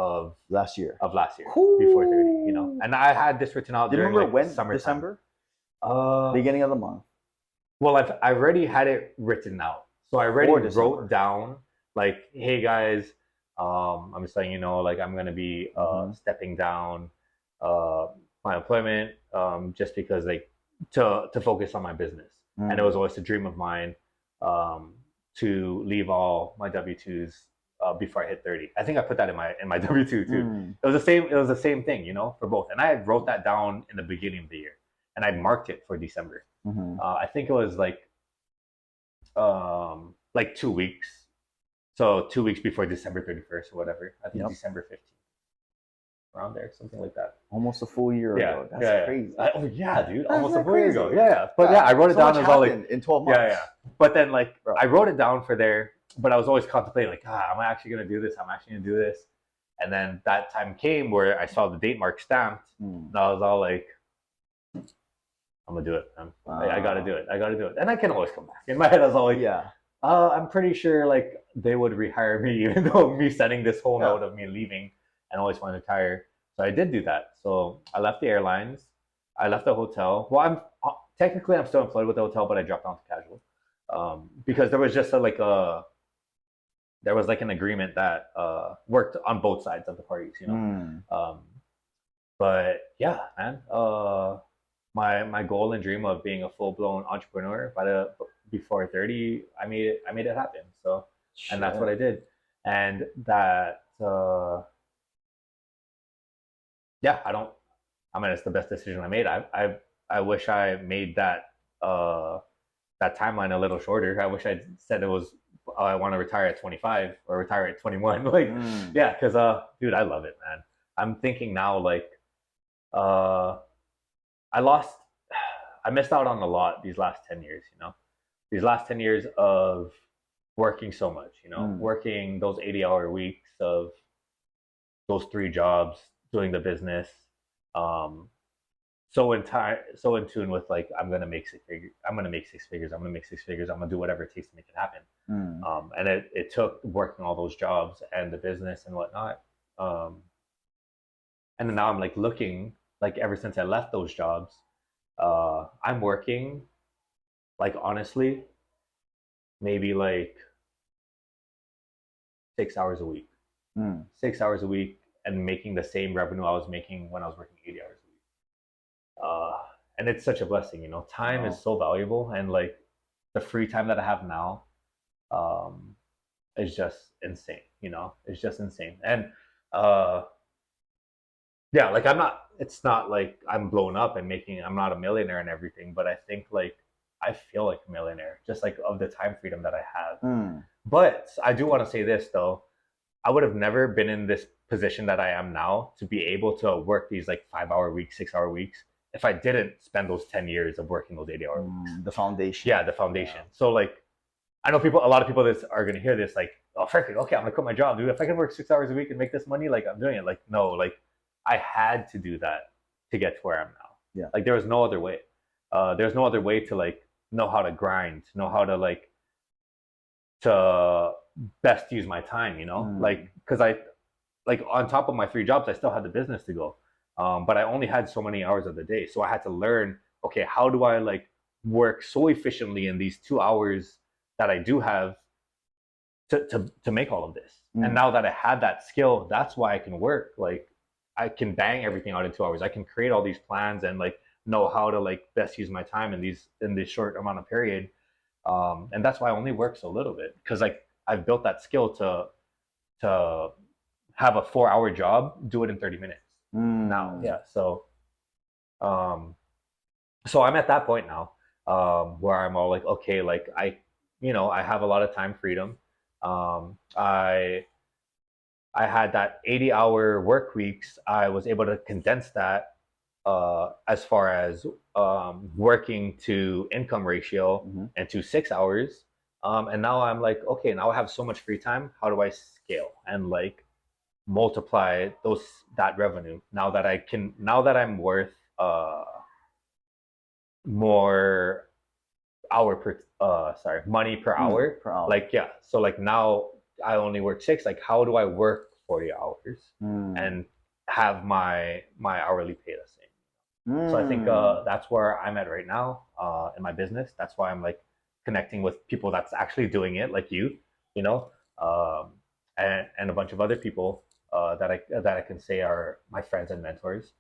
Last year. last year before 30. And I had this written out Do you during remember like when? summertime. December? Uh, Beginning of the month. Well, I already had it written out. So I already wrote down like, hey guys, I'm just letting you know, like I'm gonna be stepping down my employment just because like to focus on my business. And it was always a dream of mine to leave all my W-2s before I hit 30. I think I put that in my W-2 too. It was the same thing, for both. And I had wrote that down in the beginning of the year, and I marked it for December. I think it was like 2 weeks. So 2 weeks before December 31st or whatever. I think December 15th. Around there, something like that. Almost a full year ago. That's crazy. Oh yeah, dude. That's almost a full crazy. year ago. Yeah. But I wrote it so down much as all like in 12 months. Yeah. But then like I wrote it down for there, but I was always contemplating like, am I actually gonna do this? I'm actually gonna do this. And then that time came where I saw the date mark stamped, and I was all like, I'm gonna do it, man. I gotta do it. And I can always come back. In my head, I was all like, I'm pretty sure like they would rehire me, even though me sending this whole note of me leaving and always wanting to retire. So I did do that. So I left the airlines. I left the hotel. Well, I'm still employed with the hotel, but I dropped down to casual because there was just there was like an agreement that worked on both sides of the parties, But yeah, man. My goal and dream of being a full blown entrepreneur before 30, I made it happen. So and that's what I did, and that it's the best decision I made. I wish I made that timeline a little shorter. I wish I said it was I want to retire at 25 or retire at 21. Like yeah, because dude, I love it, man. I'm thinking now like I missed out on a lot these last 10 years, these last 10 years of working so much, working those 80-hour weeks of those 3 jobs, doing the business, so in tune with like, I'm going to make 6 figures. I'm going to make 6 figures. I'm going to make 6 figures. I'm going to do whatever it takes to make it happen. And it took working all those jobs and the business and whatnot. And then now I'm like looking, like ever since I left those jobs, I'm working like honestly maybe like 6 hours a week 6 hours a week and making the same revenue I was making when I was working 80 hours a week. And it's such a blessing, time is so valuable, and like the free time that I have now is just insane. It's just insane. And yeah, like it's not like I'm blown up and I'm not a millionaire and everything, but I think like I feel like a millionaire just like of the time freedom that I have. But I do want to say this though, I would have never been in this position that I am now to be able to work these like 5-hour weeks, 6-hour weeks if I didn't spend those 10 years of working those 80-hour weeks. The foundation. Yeah, the foundation. Yeah. So like, I know a lot of people that are going to hear this like, oh, frankly, okay, I'm going to quit my job, dude. If I can work 6 hours a week and make this money, like I'm doing it. Like, no, like I had to do that to get to where I am now. Yeah. Like there was no other way. There's no other way to like know how to grind, know how to like to best use my time, like because I like on top of my 3 jobs, I still had the business to go, but I only had so many hours of the day, so I had to learn. Okay, how do I like work so efficiently in these 2 hours that I do have to make all of this? And now that I had that skill, that's why I can work. Like I can bang everything out in 2 hours. I can create all these plans and like know how to like best use my time in this short amount of period. And that's why I only work so little bit, because like I've built that skill to have a 4 hour job, do it in 30 minutes now. Yeah. Um, so I'm at that point now, where I'm all like, okay, like I have a lot of time freedom. I had that 80-hour work weeks. I was able to condense that, as far as working to income ratio and to 6 hours. And now I'm like, okay, now I have so much free time. How do I scale and like multiply that revenue now that I'm worth more money per hour. Like, yeah. So like now I only work 6. Like, how do I work 40 hours and have my hourly pay the same? So I think that's where I'm at right now in my business. That's why I'm like connecting with people that's actually doing it, like you know, and a bunch of other people that I can say are my friends and mentors.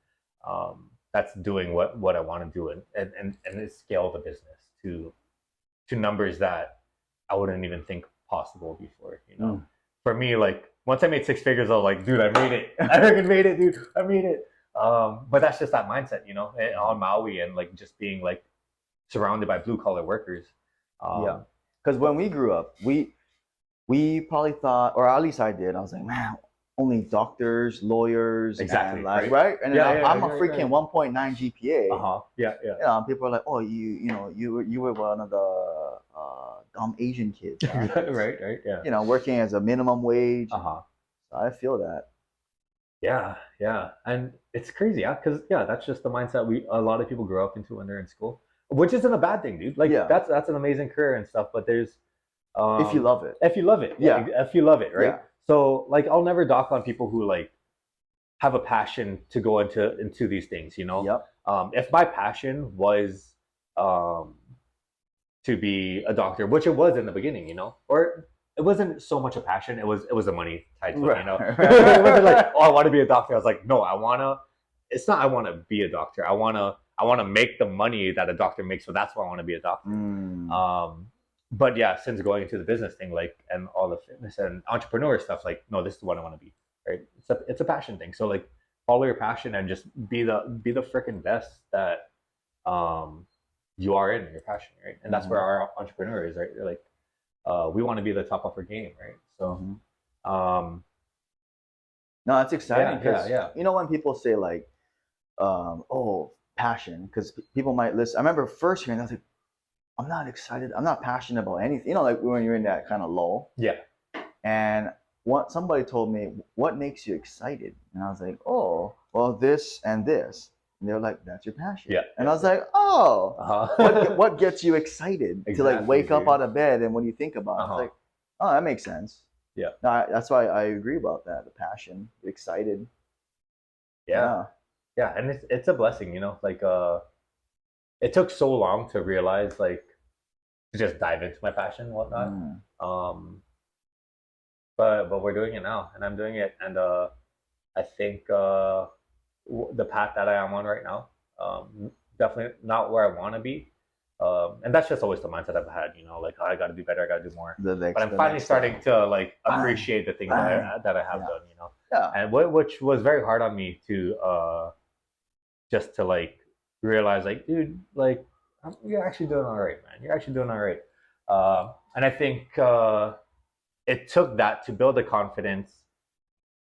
That's doing what I want to do and scale the business to numbers that I wouldn't even think possible before. For me, like once I made 6 figures, I was like, dude, I made it. I freaking made it, dude. I made it. But that's just that mindset, on Maui, and like just being like surrounded by blue collar workers. Yeah, because when we grew up, we probably thought, or at least I did. I was like, man, only doctors, lawyers, exactly, and like, right? And then I'm a freaking 1.9 GPA. Yeah. People are like, oh, you were one of the dumb Asian kids, huh? right. Yeah. Working as a minimum wage. So I feel that. Yeah, and it's crazy, because that's just the mindset a lot of people grow up into when they're in school, which isn't a bad thing, dude. Like, that's an amazing career and stuff. But there's if you love it, if you love it, right? Yeah. So like, I'll never dock on people who like have a passion to go into these things, Yep. If my passion was to be a doctor, which it was in the beginning, or it wasn't so much a passion. It was a money tied to it, It wasn't like, oh, I want to be a doctor. I was like, no, it's not I want to be a doctor. I want to make the money that a doctor makes. So that's why I want to be a doctor. But yeah, since going into the business thing, like, and all the fitness and entrepreneur stuff, like, no, this is what I want to be, right? It's a passion thing. So like, follow your passion and just be the freaking best that you are in your passion, right? And that's where our entrepreneur is, right? They're like, we want to be the top of our game, right? So, no, that's exciting because when people say like, oh, passion, because people might listen. I remember first hearing that, I was like, I'm not excited. I'm not passionate about anything. Like when you're in that kind of lull. Yeah. And somebody told me, what makes you excited? And I was like, oh, well, this and this. And they're like, that's your passion. Yeah. And I was like, oh, what gets you excited to like wake up out of bed? And when you think about it, it's like, oh, that makes sense. Yeah. No, that's why I agree about that. The passion, excited. Yeah. And it's a blessing, like, it took so long to realize, like, to just dive into my passion and whatnot. But we're doing it now, and I'm doing it. And I think the path that I am on right now, definitely not where I want to be. And that's just always the mindset I've had, like, oh, I got to do better, I got to do more. But I'm finally starting to like appreciate the things that I have done, Yeah. And which was very hard on me to just to like realize, like, dude, like, you're actually doing all right, man. You're actually doing all right. And I think it took that to build the confidence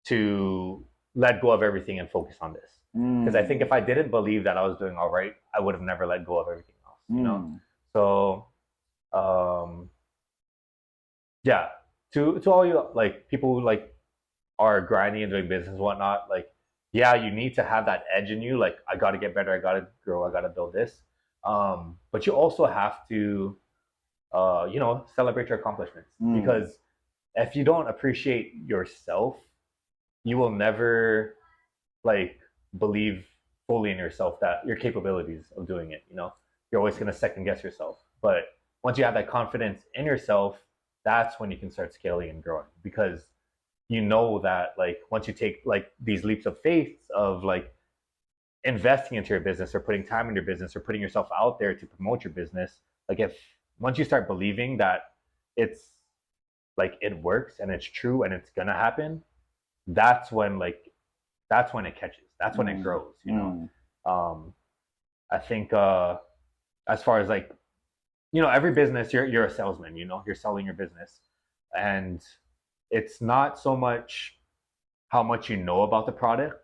to let go of everything and focus on this. Because I think if I didn't believe that I was doing all right, I would have never let go of everything else, So, yeah, to all you like people who like are grinding and doing business and whatnot, like, yeah, you need to have that edge in you. Like, I got to get better. I got to grow. I got to build this. But you also have to, celebrate your accomplishments, because if you don't appreciate yourself, you will never like believe fully in yourself, that your capabilities of doing it. You're always going to second guess yourself. But once you have that confidence in yourself, that's when you can start scaling and growing, because you know that like once you take like these leaps of faith of like investing into your business or putting time in your business or putting yourself out there to promote your business, like if once you start believing that it's like it works and it's true and it's gonna happen, that's when it catches, that's when it grows, you know. I think as far as like, you know, every business, you're a salesman, you know, you're selling your business, and it's not so much how much you know about the product,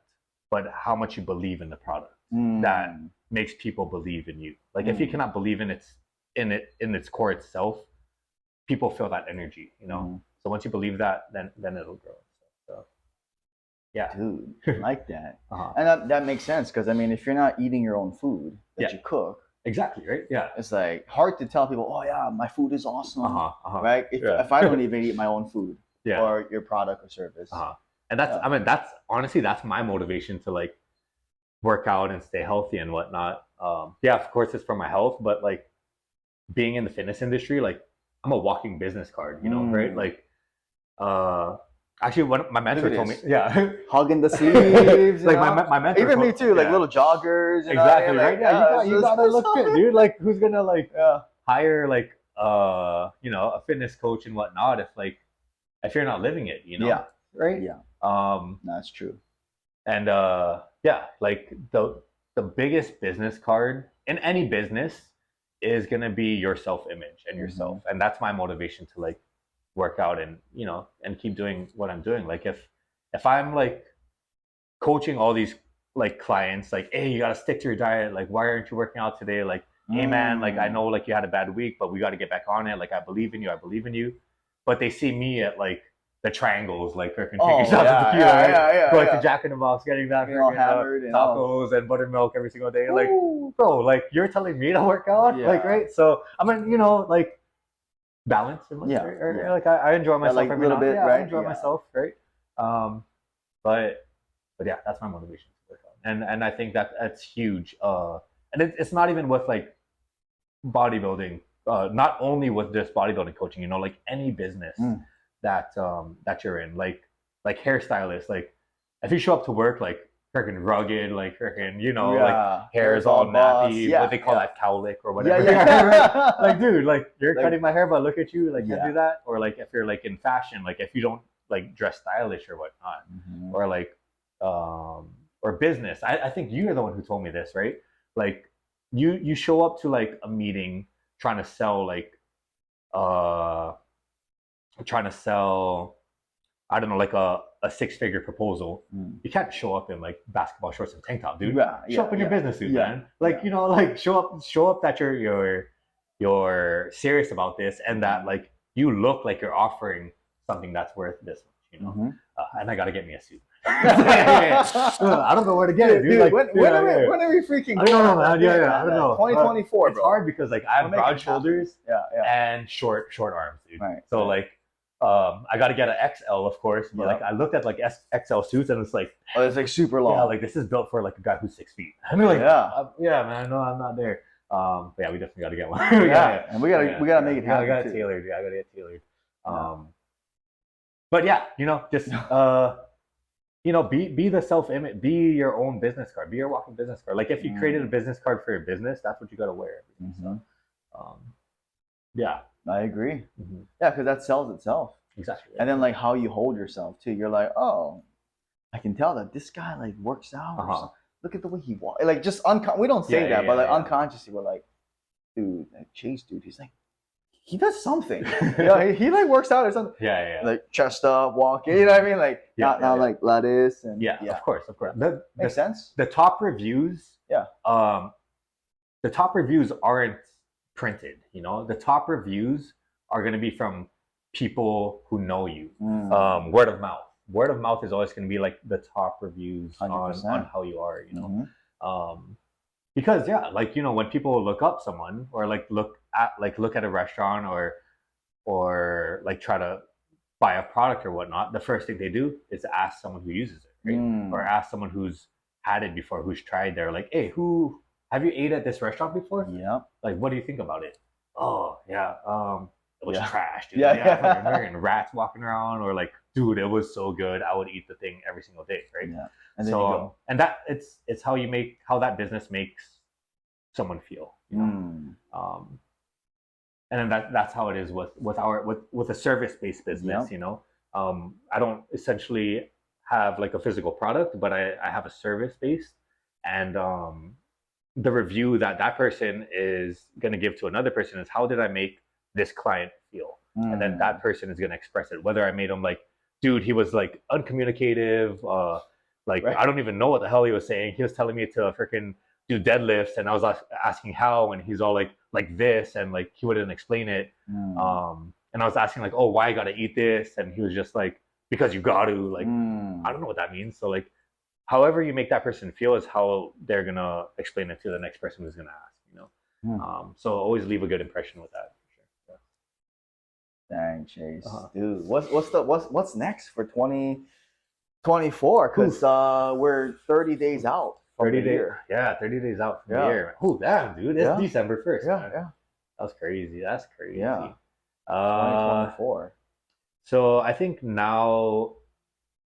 but how much you believe in the product that makes people believe in you. Like if you cannot believe in its core itself, people feel that energy, you know. So once you believe that, then it'll grow. So yeah, dude, I like that. And that makes sense, because I mean, if you're not eating your own food that you cook, exactly, right? Yeah, it's like hard to tell people, oh yeah, my food is awesome, right? If I don't even eat my own food or your product or service. And that's, I mean, that's honestly, that's my motivation to like work out and stay healthy and whatnot. Yeah, of course it's for my health, but like being in the fitness industry, like I'm a walking business card, you know, right? Like, actually, my mentor told me, hugging the sleeves, like my mentor, even me too, like little joggers, you exactly, know, right? Yeah, you gotta look fit, dude. Like, who's gonna like hire like you know, a fitness coach and whatnot if you're not living it, you know? Right? That's true. And like the biggest business card in any business is gonna be your self-image and yourself, and that's my motivation to like work out and, you know, and keep doing what I'm doing. Like if I'm like coaching all these like clients, like, hey, you gotta stick to your diet. Like, why aren't you working out today? Like, hey man, like I know like you had a bad week, but we got to get back on it. Like, I believe in you. But they see me at like the triangles, like freaking taking shots of tequila, going to Jack in the Box, getting that freaking tacos and buttermilk every single day. Like, bro, like you're telling me to work out, like, right? So I mean, you know, like balance and like, like I enjoy myself like, every little bit, right? I enjoy myself, right? But yeah, that's my motivation to work out, and I think that's huge. And it's not even with like bodybuilding. Not only with just bodybuilding coaching, you know, like any business that you're in, like hairstylist, like if you show up to work like freaking rugged, like freaking, you know, like hair is all nappy, what they call that cowlick or whatever. Like, dude, like you're cutting my hair, but look at you, like you do that. Or like if you're like in fashion, like if you don't like dress stylish or whatnot, or like or business. I think you're the one who told me this, right? Like you show up to like a meeting trying to sell I don't know, like a 6-figure proposal. You can't show up in like basketball shorts and tank top, dude. Show up in your business suit, man. Like, you know, like show up that you're serious about this, and that like you look like you're offering something that's worth this much, you know. And I gotta get me a suit. I don't know where to get it, dude. Like, when are we freaking going? I don't know, man. I don't know. 2024, it's hard because like I have broad shoulders, and short arms, dude. So like, I got to get an XL, of course, but like I looked at like XL suits and it's like, oh, it's like super long. Yeah, like this is built for like a guy who's 6 feet. I mean, like, man, no, I'm not there. But yeah, we definitely got to get one. And we gotta make it happen. I got it tailored. I got to get tailored. But yeah, you know, just you know, be the self-image, be your own business card, be your walking business card. Like if you created a business card for your business, that's what you got to wear. So, yeah. I agree. Yeah, because that sells itself. Exactly. And then like how you hold yourself too. You're like, oh, I can tell that this guy like works out. Look at the way he walks. Like just we don't say that, but like unconsciously we're like, dude, like Chace, dude, he's like, he does something. You know, he like works out or something. Like chest up, walking. You know what I mean? Like not like lettuce and of course. Makes sense. The top reviews. The top reviews aren't printed, you know. The top reviews are going to be from people who know you. Word of mouth is always going to be like the top reviews on how you are, you know. Because like, you know, when people look up someone or like look at a restaurant or like try to buy a product or whatnot, the first thing they do is ask someone who uses it, right? Or ask someone who's had it before, who's tried there, like, hey, have you ate at this restaurant before? Like, what do you think about it? Oh, yeah. it was trash, dude. Yeah. Fucking rats walking around, or like, dude, it was so good. I would eat the thing every single day, right? Yeah. And then you go. And that it's how that business makes someone feel, you know. And then that's how it is with a service-based business, you know. I don't essentially have like a physical product, but I have a service-based, and the review that person is going to give to another person is, how did I make this client feel? And then that person is going to express it, whether I made him like, dude, he was like uncommunicative, like I don't even know what the hell he was saying. He was telling me to freaking do deadlifts, and I was asking how, and he's all like this, and like he wouldn't explain it. And I was asking like, oh, why I gotta eat this? And he was just like, because you got to. Like, I don't know what that means. So like, however you make that person feel is how they're gonna explain it to the next person who's gonna ask, you know. So always leave a good impression with that. Dang, Chace, dude, what's next for 2024? Because we're 30 days out. 30 days, yeah, 30 days out from the year. Oh, damn, dude, it's December 1st. Yeah. That's crazy. That's crazy. Yeah. 2024. So I think now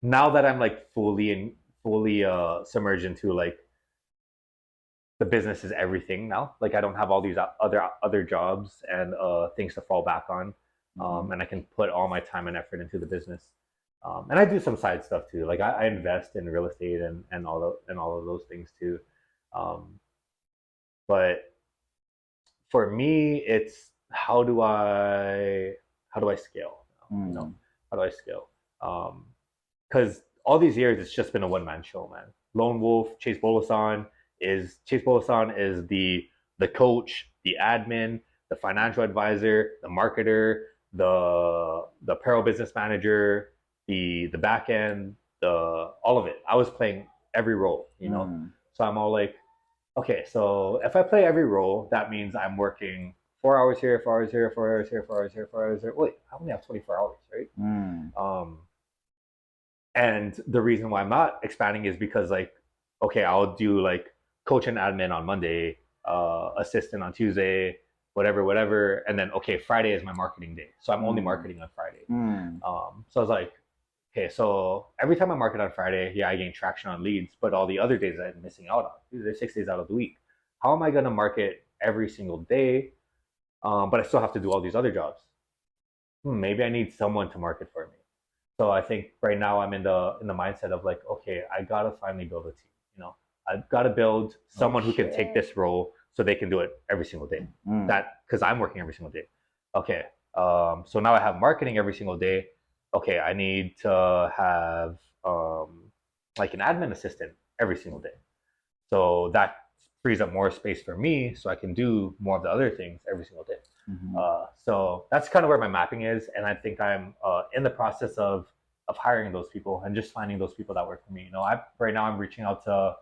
that I'm like fully submerged into like the business is everything now. Like I don't have all these other jobs and things to fall back on, and I can put all my time and effort into the business. And I do some side stuff too. Like I invest in real estate and all of those things too. But for me, it's how do I scale? You know, how do I scale? Because all these years it's just been a one-man show, man. Lone Wolf, Chace Bolosan is the coach, the admin, the financial advisor, the marketer, the apparel business manager, the back end, all of it. I was playing every role, you know. So I'm all like, okay, so if I play every role, that means I'm working 4 hours here, 4 hours here, 4 hours here, 4 hours here, 4 hours here. Wait, I only have 24 hours, right? And the reason why I'm not expanding is because like, okay, I'll do like coach and admin on Monday, assistant on Tuesday, whatever, and then okay, Friday is my marketing day, so I'm only marketing on Friday. So I was like, okay, so every time I market on Friday, yeah, I gain traction on leads, but all the other days I'm missing out on. There's 6 days out of the week. How am I going to market every single day, but I still have to do all these other jobs? Maybe I need someone to market for me. So I think right now I'm in the mindset of like, okay, I gotta finally build a team. You know, I've got to build someone who can take this role so they can do it every single day. That because I'm working every single day. Okay, so now I have marketing every single day. Okay, I need to have like an admin assistant every single day. So that frees up more space for me so I can do more of the other things every single day. So that's kind of where my mapping is. And I think I'm in the process of hiring those people and just finding those people that work for me. You know, right now I'm reaching out to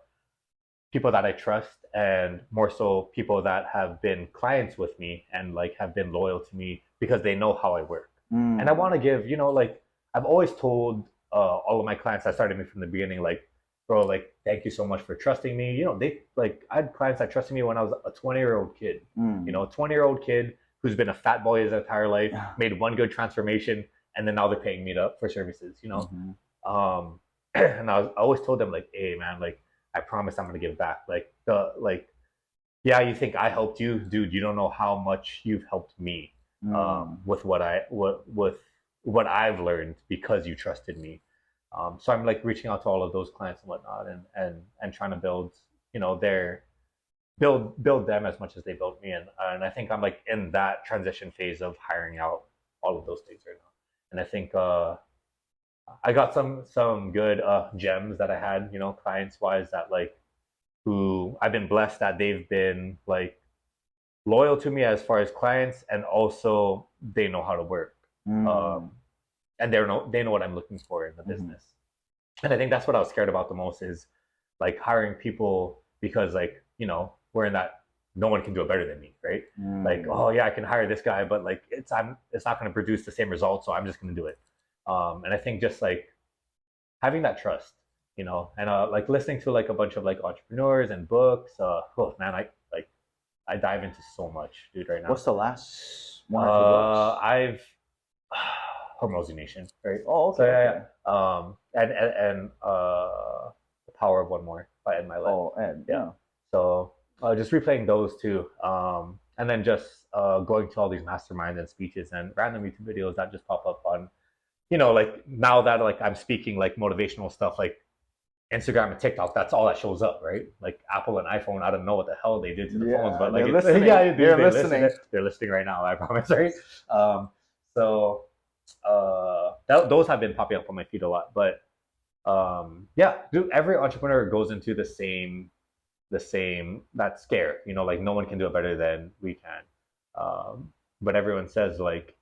people that I trust, and more so people that have been clients with me and like have been loyal to me because they know how I work. And I want to give, you know, like I've always told all of my clients that started me from the beginning, like, bro, like, thank you so much for trusting me. You know, I had clients that trusted me when I was a 20-year-old kid, you know, a 20-year-old kid who's been a fat boy his entire life, made one good transformation, and then now they're paying me for services, you know? And I always told them like, hey man, like, I promise I'm going to give back. Yeah, you think I helped you, dude, you don't know how much you've helped me with what I've learned because you trusted me. So I'm like reaching out to all of those clients and whatnot, and trying to build, you know, build them as much as they built me. And I think I'm like in that transition phase of hiring out all of those things right now. And I think I got some good gems that I had, you know, clients wise, that like who I've been blessed that they've been like loyal to me as far as clients, and also they know how to work. And they know what I'm looking for in the business. And I think that's what I was scared about the most, is like hiring people, because like, you know, we're in that no one can do it better than me, right? Like, oh yeah, I can hire this guy, but like it's not going to produce the same results, so I'm just going to do it. And I think just like having that trust, you know, and like listening to like a bunch of like entrepreneurs and books. Oh man, I dive into so much, dude, right now. What's the last One or two books? I've Hormozy Nation, right? Oh, okay. So okay. And The Power of One More by Ed Milet. Oh, Ed. Yeah. So just replaying those two, and then just going to all these masterminds and speeches and random YouTube videos that just pop up on, like now that like I'm speaking like motivational stuff, like Instagram and TikTok, that's all that shows up, right? Like Apple and iPhone, I don't know what the hell they did to the phones, but like they're listening. Yeah, they're listening. They're listening right now, I promise, right? Those have been popping up on my feed a lot, but dude, every entrepreneur goes into the same that scare, like no one can do it better than we can. But everyone says like,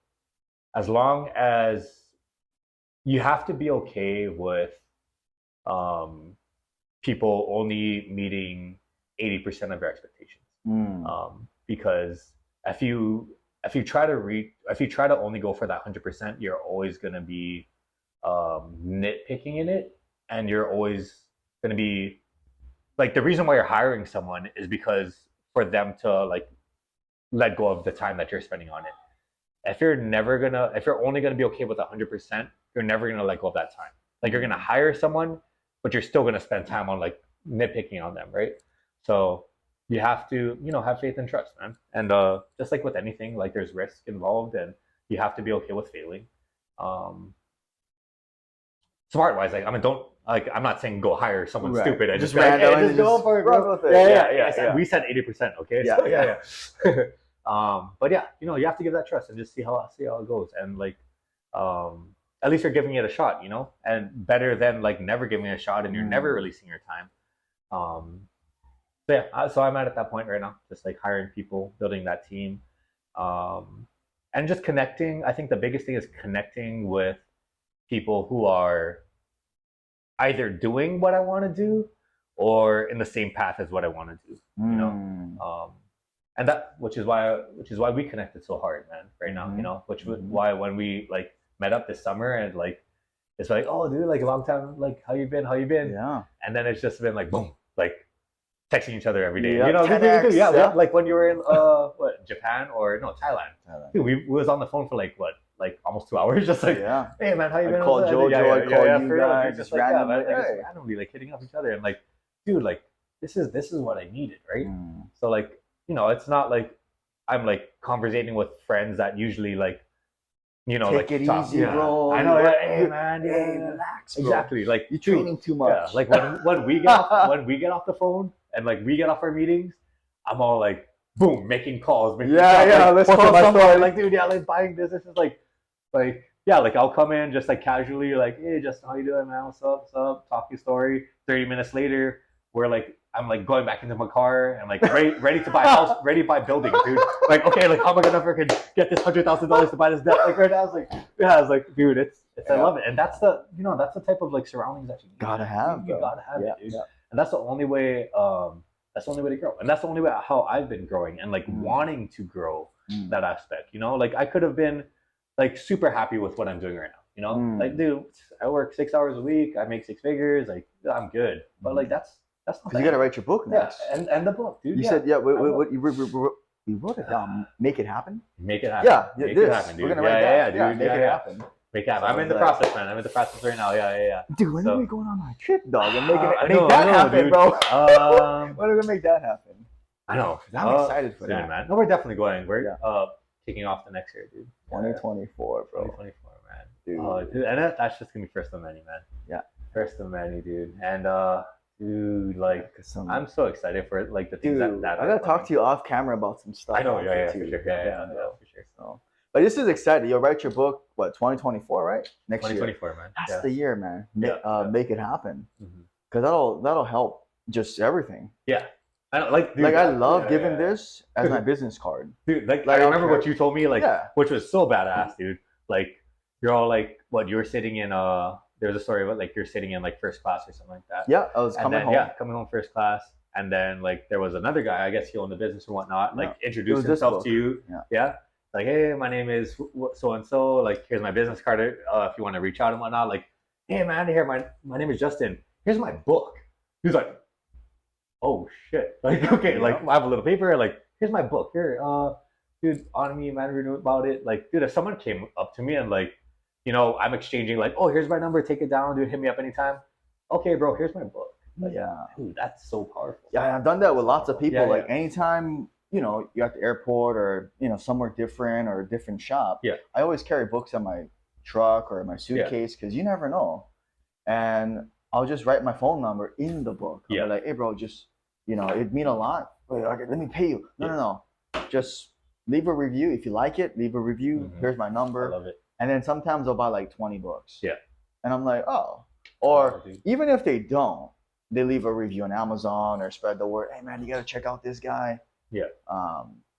as long as you have to be okay with people only meeting 80% of your expectations. Because if you try to only go for that 100%, you're always going to be nitpicking in it, and you're always going to be like, the reason why you're hiring someone is because for them to like let go of the time that you're spending on it. If you're only gonna be okay with 100%, you're never gonna let go of that time. Like, you're gonna hire someone, but you're still gonna spend time on like nitpicking on them, right? So you have to, have faith and trust, man. And just like with anything, like there's risk involved, and you have to be okay with failing. Smart wise, like, I mean, I'm not saying go hire someone stupid and just go for it, bro. Yeah. We said 80%, okay? Yeah, so, yeah. But yeah, you have to give that trust and just see how it goes, and like, at least you're giving it a shot, and better than like never giving it a shot and you're never releasing your time. So I'm at that point right now, just like hiring people, building that team, and just connecting. I think the biggest thing is connecting with people who are either doing what I want to do or in the same path as what I want to do, and which is why we connected so hard, man, right now, which was why when we like met up this summer, and like, it's like, oh dude, like a long time, like how you been? Yeah. And then it's just been like, boom, like texting each other every day. 10X, yeah. Like when you were in Japan or no, Thailand. Dude, we was on the phone for like almost 2 hours, just like, hey man, how you been? I called Jojo, I called you guys, just randomly like hitting up each other, and like, dude, like this is what I needed, right? So like, it's not like I'm like conversating with friends that usually like, take like it easy, bro. I know, hey man, relax, bro. Exactly, like you're training too much. Yeah, like when we get off the phone and like we get off our meetings, I'm all like, boom, making calls, let's call my somebody. story, like, dude, like buying this. This is like like I'll come in just like casually, like, hey, Justin, how you doing, man? What's up? Talk your story. 30 minutes later, I'm like going back into my car and like ready to buy a house, ready to buy buildings, dude. Like, okay, like how am I gonna freaking get this $100,000 to buy this debt? Like right now, I was like, dude, it's I love it, and that's the that's the type of like surroundings that you gotta have. You gotta have it, dude. Yeah. And that's the only way. That's the only way to grow, and that's the only way how I've been growing and like wanting to grow that aspect. Like I could have been like super happy with what I'm doing right now. Like, dude, I work 6 hours a week, I make 6 figures, like I'm good. But like that's not. Because you gotta write your book next. Yeah, and the book, dude. You said what you wrote it down. Make it happen. Make it happen. Yeah, make it happen, dude. We're gonna write that. Dude. Make it happen. Make it happen. I'm in the process, man. I'm in the process right now. Yeah. Dude, when are we going on our trip, dog? And make that happen, dude. bro. When are we gonna make that happen? I know. I'm excited for that, man. No, we're definitely going. We're kicking off the next year, dude. 2024, bro. 2024, man. Dude, and that's just gonna be first of many, man. Yeah, first of many, dude. And dude, like, I'm so excited for like the things that I gotta talk to you off camera about some stuff. I know, yeah, for sure. Yeah, for sure. So, but this is exciting. You'll write your book, 2024, right? Next 2024, year. Man. That's the year, man. Make it happen, because that'll help just everything. Yeah. I know, like, dude, I love giving this as my business card, dude. Like I remember what you told me, like, which was so badass, dude. Like, you're all like, what, you were sitting in there's a story about like you're sitting in like first class or something like that. Yeah, I was coming home. Yeah, coming home first class, and then like there was another guy, I guess he owned the business or whatnot, like introduced himself to you. Yeah. Like, hey, my name is so and so. Like, here's my business card. If you want to reach out and whatnot. Like, hey man, here my name is Justin. Here's my book. He's like, oh shit. Like, okay, like I have a little paper. Like, here's my book. Here, dude, on me, man, we knew about it. Like, dude, if someone came up to me and like, you know, I'm exchanging like, oh, here's my number, take it down, dude, hit me up anytime. Okay, bro, here's my book. Like, yeah, dude, that's so powerful. Yeah, I've done that with lots of people. Yeah, like anytime, you know, you're at the airport or, you know, somewhere different or a different shop. Yeah. I always carry books in my truck or my suitcase because you never know. And I'll just write my phone number in the book. I'll be like, hey, bro, just, you know, it'd mean a lot. Wait, okay, let me pay you. No. Just leave a review. If you like it, leave a review. Here's my number. I love it. And then sometimes I'll buy like 20 books. Yeah. And I'm like, oh. Or even if they don't, they leave a review on Amazon or spread the word. Hey, man, you got to check out this guy. Yeah.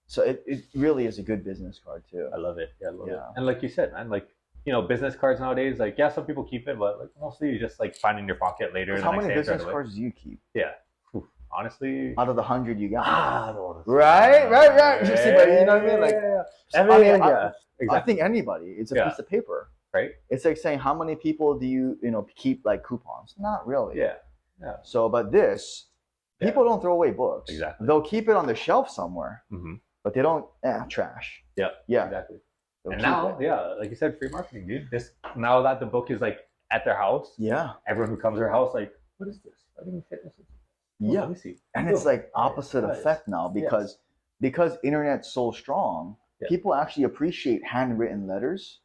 So it really is a good business card too. I love it. Yeah, I love it. And like you said, man, like, you know, business cards nowadays, like, yeah, some people keep it, but like mostly you just like find in your pocket later. How many business cards do you keep? Yeah. Honestly, out of the 100 you got, right. You see, but you know what I mean? Like, exactly. I think anybody, it's a piece of paper, right? It's like saying how many people do you know keep like coupons? Not really. Yeah. So, but this, people don't throw away books. Exactly. They'll keep it on the shelf somewhere, but they don't Yeah. trash. Exactly. And now, like you said, free marketing, dude. This now that the book is like at their house, everyone who comes to their house, like, what is this? Fighting fitness. Let me see. And it's like opposite effect now because internet's so strong, people actually appreciate handwritten letters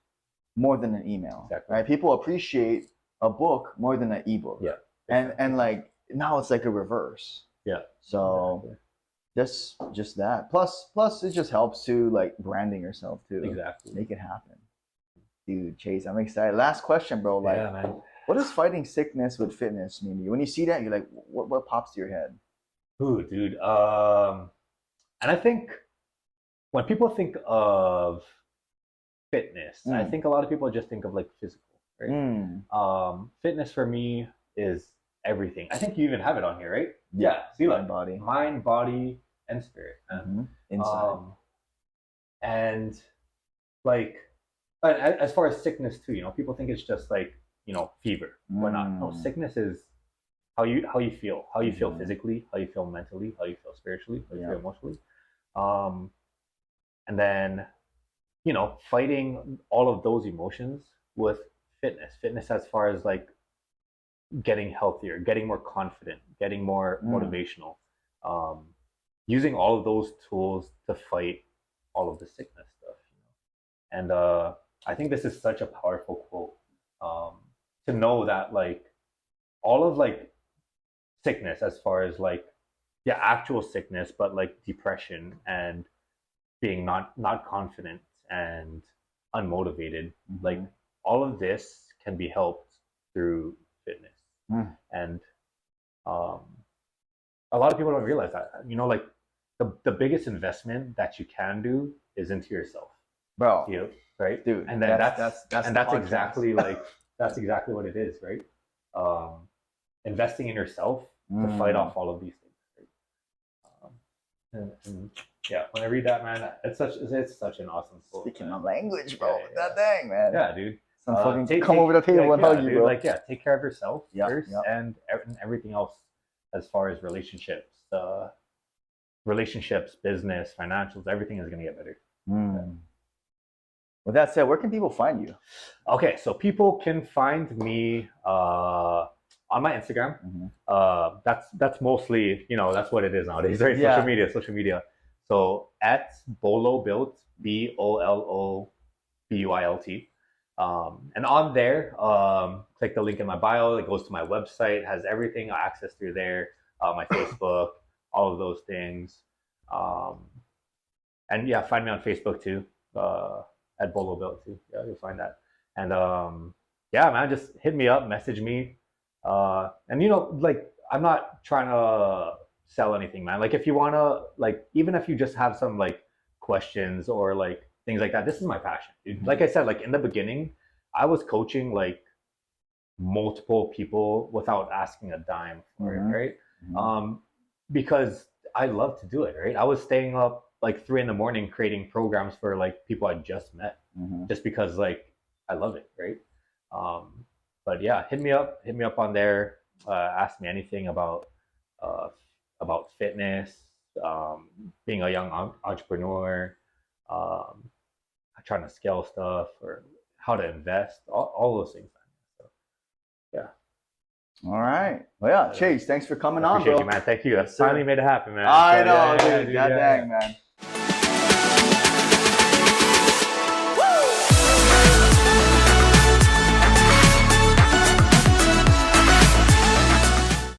more than an email. Exactly. Right? People appreciate a book more than an ebook. Yeah. And like now it's like a reverse. Yeah. So just that. Plus it just helps to like branding yourself too. Exactly. Make it happen. Dude, Chase, I'm excited. Last question, bro. Like, man. What does fighting sickness with fitness mean to you? When you see that, you're like, what pops to your head? Ooh, dude. And I think when people think of fitness, I think a lot of people just think of like physical, right? Fitness for me is everything. I think you even have it on here, right? Yeah. See, like mind, body, and spirit. Inside. And like, as far as sickness too, you know, people think it's just like, you know, fever, whatnot. No, sickness is how you feel, physically, how you feel mentally, how you feel spiritually, how you feel emotionally, and then, you know, fighting all of those emotions with fitness as far as like getting healthier, getting more confident, getting more motivational, using all of those tools to fight all of the sickness stuff, you know. And I think this is such a powerful quote. To know that like all of like sickness as far as like actual sickness, but like depression and being not confident and unmotivated, like all of this can be helped through fitness. And a lot of people don't realize that, you know, like the biggest investment that you can do is into yourself, bro. You know, right, dude. And then that's exactly like that's exactly what it is, right? Investing in yourself to fight off all of these things. Right? And when I read that, man, it's such an awesome quote. Speaking my language, bro. That thing, man. Yeah, dude. Come over the table and hug you, bro. Like, take care of yourself first, and everything else as far as relationships, business, financials, everything is gonna get better. With that said, where can people find you? Okay, so people can find me on my Instagram. That's mostly, you know, that's what it is nowadays, right? Social media. So at Bolo Built, BOLOBUILT. And on there, click the link in my bio. It goes to my website, has everything, access through there, my Facebook, all of those things. And find me on Facebook too. At Bolo Built too. Yeah, you'll find that. And man, just hit me up, message me. And you know, like, I'm not trying to sell anything, man. Like, if you wanna, like, even if you just have some like questions or like things like that, this is my passion, dude. Like I said, like in the beginning, I was coaching like multiple people without asking a dime for it, right? Because I love to do it, right? I was staying up like 3 a.m. creating programs for like people I just met, just because like I love it, right? But yeah, hit me up on there. Ask me anything about fitness, being a young entrepreneur, trying to scale stuff or how to invest, all those things. So, yeah. All right. Well, yeah, Chace, thanks for coming on, bro. You, man. Thank you. I finally made it happen, man. I know, dude. God dang, man.